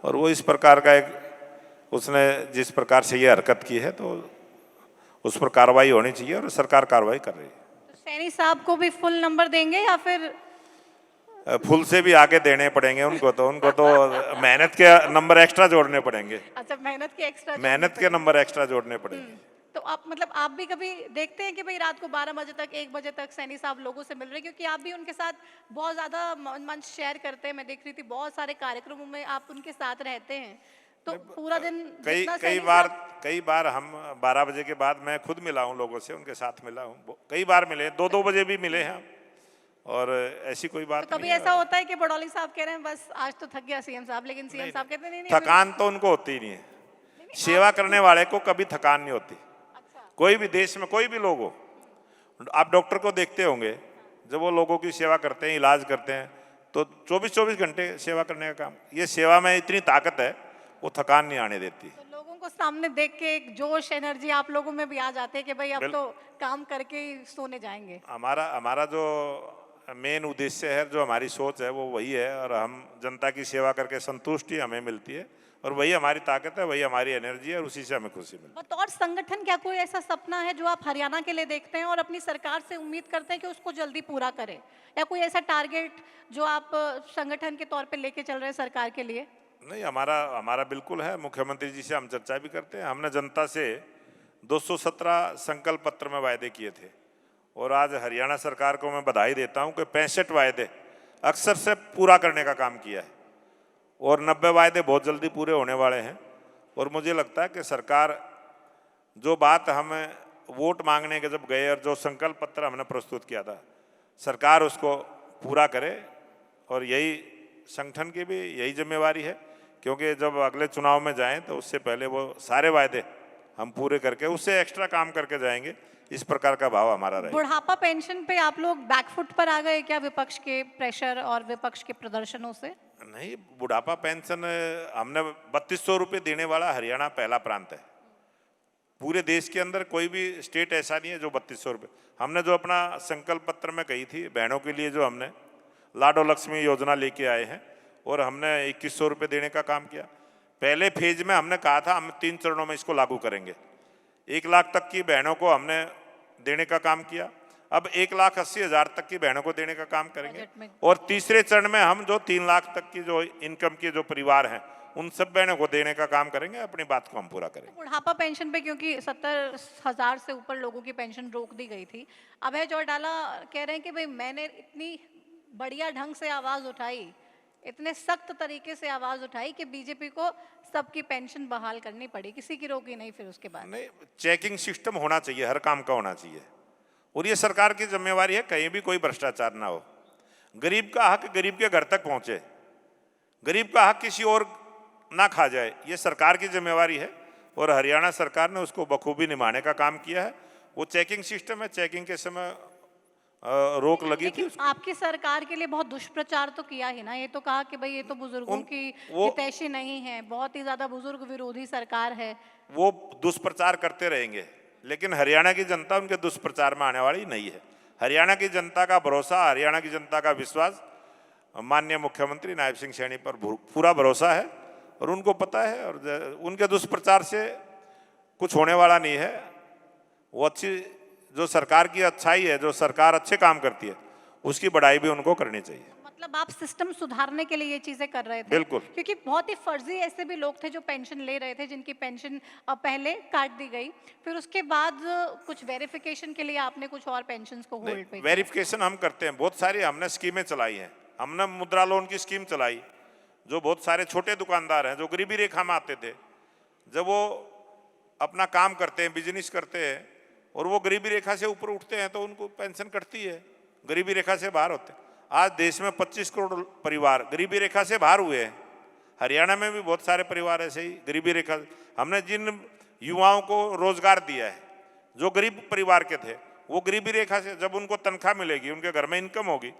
और वो इस प्रकार का एक उसने जिस प्रकार से ये हरकत की है तो उस पर कार्रवाई होनी चाहिए, और सरकार कार्रवाई कर रही है। तो सैनी साहब को भी फुल नंबर देंगे या फिर? फुल से भी आगे देने पड़ेंगे उनको तो मेहनत के नंबर एक्स्ट्रा जोड़ने पड़ेंगे, अच्छा, मेहनत के नंबर एक्स्ट्रा जोड़ने पड़ेंगे। तो आप मतलब आप भी कभी देखते हैं कि भाई रात को 12 बजे तक, 1 बजे तक सैनी साहब लोगों से मिल रहे हैं, क्योंकि आप भी उनके साथ बहुत ज़्यादा मंच शेयर करते हैं। मैं देख रही थी बहुत सारे कार्यक्रमों में आप उनके साथ रहते हैं, तो पूरा दिन कई जितना कई सैनी बार साहब- कई बार हम 12 बजे के बाद मैं खुद मिला हूँ लोगों से, उनके साथ मिला हूँ, कई बार मिले, 2-2 बजे भी मिले हैं, और ऐसी कोई बात तो कभी नहीं है। ऐसा होता है कि बड़ौली साहब कह रहे हैं बस आज तो थक गया सीएम साहब, लेकिन सीएम साहब कहते हैं नहीं नहीं अभी- थकान तो उनको होती ही नहीं है, सेवा करने वाले को कभी थकान नहीं होती। अच्छा, कोई भी देश में कोई भी लोग हो, आप डॉक्टर को देखते होंगे जब वो लोगों की सेवा करते हैं, इलाज करते हैं, तो 24-24 घंटे सेवा करने का काम, ये सेवा में इतनी ताकत है, वो थकान नहीं आने देती। तो लोगों को सामने देख के एक जोश, एनर्जी आप लोगों में भी आ जाते हैं कि भाई अब तो काम करके ही सोने जाएंगे। हमारा जो मेन उद्देश्य है, जो हमारी सोच है वो वही है, और हम जनता की सेवा करके संतुष्टि हमें मिलती है, और वही हमारी ताकत है, वही हमारी एनर्जी है, और उसी से हमें खुशी मिलती है। बतौर संगठन क्या कोई ऐसा सपना है जो आप हरियाणा के लिए देखते हैं और अपनी सरकार से उम्मीद करते हैं कि उसको जल्दी पूरा करे, या कोई ऐसा टारगेट जो आप संगठन के तौर पे लेके चल रहे हैं सरकार के लिए? नहीं, हमारा बिल्कुल है, मुख्यमंत्री जी से हम चर्चा भी करते हैं। हमने जनता से 217 संकल्प पत्र में वायदे किए थे, और आज हरियाणा सरकार को मैं बधाई देता हूं कि 65 वायदे अक्सर से पूरा करने का काम किया है, और 90 वायदे बहुत जल्दी पूरे होने वाले हैं। और मुझे लगता है कि सरकार जो बात हम वोट मांगने के जब गए और जो संकल्प पत्र हमने प्रस्तुत किया था, सरकार उसको पूरा करे, और यही संगठन की भी यही जिम्मेवारी है, क्योंकि जब अगले चुनाव में जाएं तो उससे पहले वो सारे वायदे हम पूरे करके उससे एक्स्ट्रा काम करके जाएंगे, इस प्रकार का भाव हमारा रहेगा। बुढ़ापा पेंशन पे आप लोग बैकफुट पर आ गए क्या विपक्ष के प्रेशर और विपक्ष के प्रदर्शनों से? नहीं, बुढ़ापा पेंशन हमने 3200 रुपये देने वाला हरियाणा पहला प्रांत है। पूरे देश के अंदर कोई भी स्टेट ऐसा नहीं है जो 3200 रुपये। हमने जो अपना संकल्प पत्र में कही थी बहनों के लिए, जो हमने लाडो लक्ष्मी योजना लेके आए हैं, और हमने 2100 रुपये देने का काम किया। पहले फेज में हमने कहा था हम 3 चरणों में इसको लागू करेंगे। 1 लाख तक की बहनों को हमने देने का काम किया, अब 1,80,000 तक की बहनों को देने का काम करेंगे, और तीसरे चरण में हम जो 3 लाख तक की जो इनकम के जो परिवार हैं उन सब बहनों को देने का काम करेंगे। अपनी बात को हम पूरा करेंगे। बुढ़ापा पेंशन पे क्योंकि 70,000 से ऊपर लोगों की पेंशन रोक दी गई थी, अभय चौटाला कह रहे हैं कि भाई मैंने इतनी बढ़िया ढंग से आवाज उठाई, इतने सख्त तरीके से आवाज उठाई कि बीजेपी को सबकी पेंशन बहाल करनी पड़ी, किसी की रोकी नहीं। फिर उसके बाद नहीं, चेकिंग सिस्टम होना चाहिए, हर काम का होना चाहिए, और ये सरकार की जिम्मेवारी है कहीं भी कोई भ्रष्टाचार ना हो। गरीब का हक गरीब के घर तक पहुंचे, गरीब का हक किसी और ना खा जाए, ये सरकार की जिम्मेवारी है, और हरियाणा सरकार ने उसको बखूबी निभाने का काम किया है। वो चेकिंग सिस्टम है, चेकिंग के समय रोक लगी थी। आपकी सरकार के लिए बहुत दुष्प्रचार तो किया ही ना, ये तो कहा कि भाई ये तो बुजुर्गों की हितैषी नहीं है, बहुत ही ज्यादा बुजुर्ग विरोधी सरकार है। वो दुष्प्रचार करते रहेंगे, लेकिन हरियाणा की जनता उनके दुष्प्रचार में आने वाली नहीं है। हरियाणा की जनता का भरोसा, हरियाणा की जनता का विश्वास माननीय मुख्यमंत्री नायब सिंह सैनी पर पूरा भरोसा है, और उनको पता है, और उनके दुष्प्रचार से कुछ होने वाला नहीं है। वो अच्छी जो सरकार की अच्छाई है, जो सरकार अच्छे काम करती है, उसकी बढ़ाई भी उनको करनी चाहिए। मतलब आप सिस्टम सुधारने के लिए ये चीजें कर रहे थे? बिल्कुल। क्योंकि बहुत ही फर्जी ऐसे भी लोग थे जो पेंशन ले रहे थे, जिनकी पेंशन पहले काट दी गई, फिर उसके बाद कुछ वेरिफिकेशन के लिए आपने कुछ और पेंशन्स को होल्ड पे। वेरिफिकेशन हम करते हैं, बहुत सारी हमने स्कीमें चलाई हैं। हमने मुद्रा लोन की स्कीम चलाई, जो बहुत सारे छोटे दुकानदार हैं जो गरीबी रेखा में आते थे, जब वो अपना काम करते हैं, बिजनेस करते हैं और वो गरीबी रेखा से ऊपर उठते हैं तो उनको पेंशन कटती है, गरीबी रेखा से बाहर होते हैं। आज देश में 25 करोड़ परिवार गरीबी रेखा से बाहर हुए हैं। हरियाणा में भी बहुत सारे परिवार ऐसे ही गरीबी रेखा, हमने जिन युवाओं को रोजगार दिया है जो गरीब परिवार के थे, वो गरीबी रेखा से, जब उनको तनख्वाह मिलेगी, उनके घर में इनकम होगी,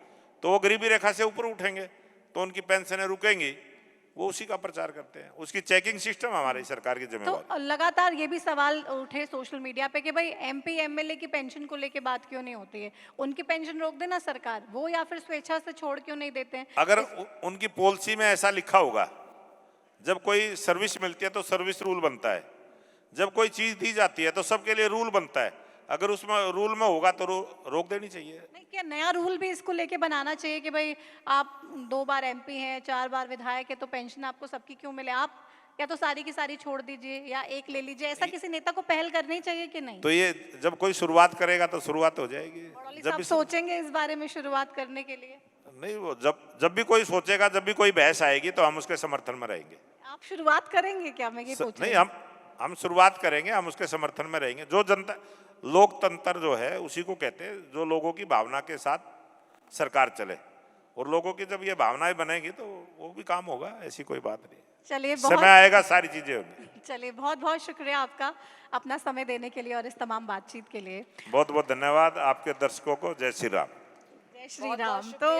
तो वो गरीबी रेखा से ऊपर उठेंगे, तो उनकी पेंशनें रुकेंगी। वो उसी का प्रचार करते हैं, उसकी चेकिंग सिस्टम हमारी सरकार की तो जिम्मेवारी। लगातार ये भी सवाल उठे सोशल मीडिया पे कि भाई एमपी एमएलए की पेंशन को लेके बात क्यों नहीं होती है, उनकी पेंशन रोक देना सरकार, वो या फिर स्वेच्छा से छोड़ क्यों नहीं देते हैं। अगर उनकी पॉलिसी में ऐसा लिखा होगा, जब कोई सर्विस मिलती है तो सर्विस रूल बनता है, जब कोई चीज दी जाती है तो सबके लिए रूल बनता है, अगर उसमें रूल में होगा तो रोक देनी चाहिए। नहीं, क्या नया रूल भी इसको लेके बनाना चाहिए कि भाई आप 2 बार एमपी हैं, 4 बार विधायक है, तो पेंशन आपको सबकी क्यों मिले, आप या तो सारी की सारी छोड़ दीजिए या एक ले लीजिए, ऐसा किसी नेता को पहल करनी चाहिए कि नहीं। तो ये जब कोई शुरुआत करेगा तो शुरुआत हो जाएगी। बड़ौली जब साहब सोचेंगे इस बारे में शुरुआत करने के लिए। नहीं, वो जब भी कोई सोचेगा, जब भी कोई बहस आएगी तो हम उसके समर्थन में रहेंगे। आप शुरुआत करेंगे क्या, मैं ये पूछ रही नहीं, हम शुरुआत करेंगे, हम उसके समर्थन में रहेंगे। जो जनता, लोकतंत्र जो है उसी को कहते हैं, जो लोगों की भावना के साथ सरकार चले, और लोगों की जब ये भावनाएं बनेगी तो वो भी काम होगा, ऐसी कोई बात नहीं। चलिए, समय आएगा, सारी चीजें होंगी। चलिए, बहुत बहुत शुक्रिया आपका अपना समय देने के लिए और इस तमाम बातचीत के लिए। बहुत बहुत धन्यवाद आपके दर्शकों को। जय श्री राम। जय श्री राम। तो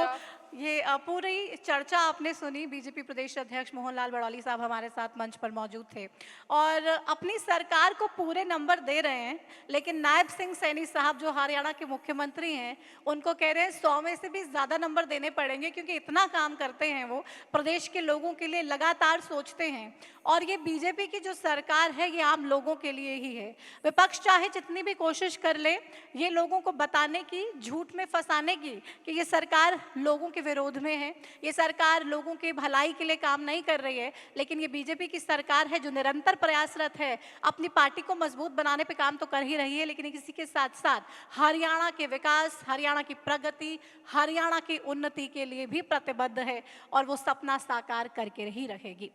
ये पूरी चर्चा आपने सुनी। बीजेपी प्रदेश अध्यक्ष मोहनलाल बड़ौली साहब हमारे साथ मंच पर मौजूद थे और अपनी सरकार को पूरे नंबर दे रहे हैं, लेकिन नायब सिंह सैनी साहब जो हरियाणा के मुख्यमंत्री हैं, उनको कह रहे हैं 100 में से भी ज़्यादा नंबर देने पड़ेंगे, क्योंकि इतना काम करते हैं वो, प्रदेश के लोगों के लिए लगातार सोचते हैं। और ये बीजेपी की जो सरकार है ये आम लोगों के लिए ही है। विपक्ष चाहे जितनी भी कोशिश कर ले ये लोगों को बताने की, झूठ में फंसाने की कि ये सरकार लोगों के विरोध में है, ये सरकार लोगों के भलाई के लिए काम नहीं कर रही है, लेकिन ये बीजेपी की सरकार है जो निरंतर प्रयासरत है, अपनी पार्टी को मजबूत बनाने पे काम तो कर ही रही है, लेकिन इसी के साथ साथ हरियाणा के विकास, हरियाणा की प्रगति, हरियाणा की उन्नति के लिए भी प्रतिबद्ध है और वो सपना साकार करके ही रहेगी।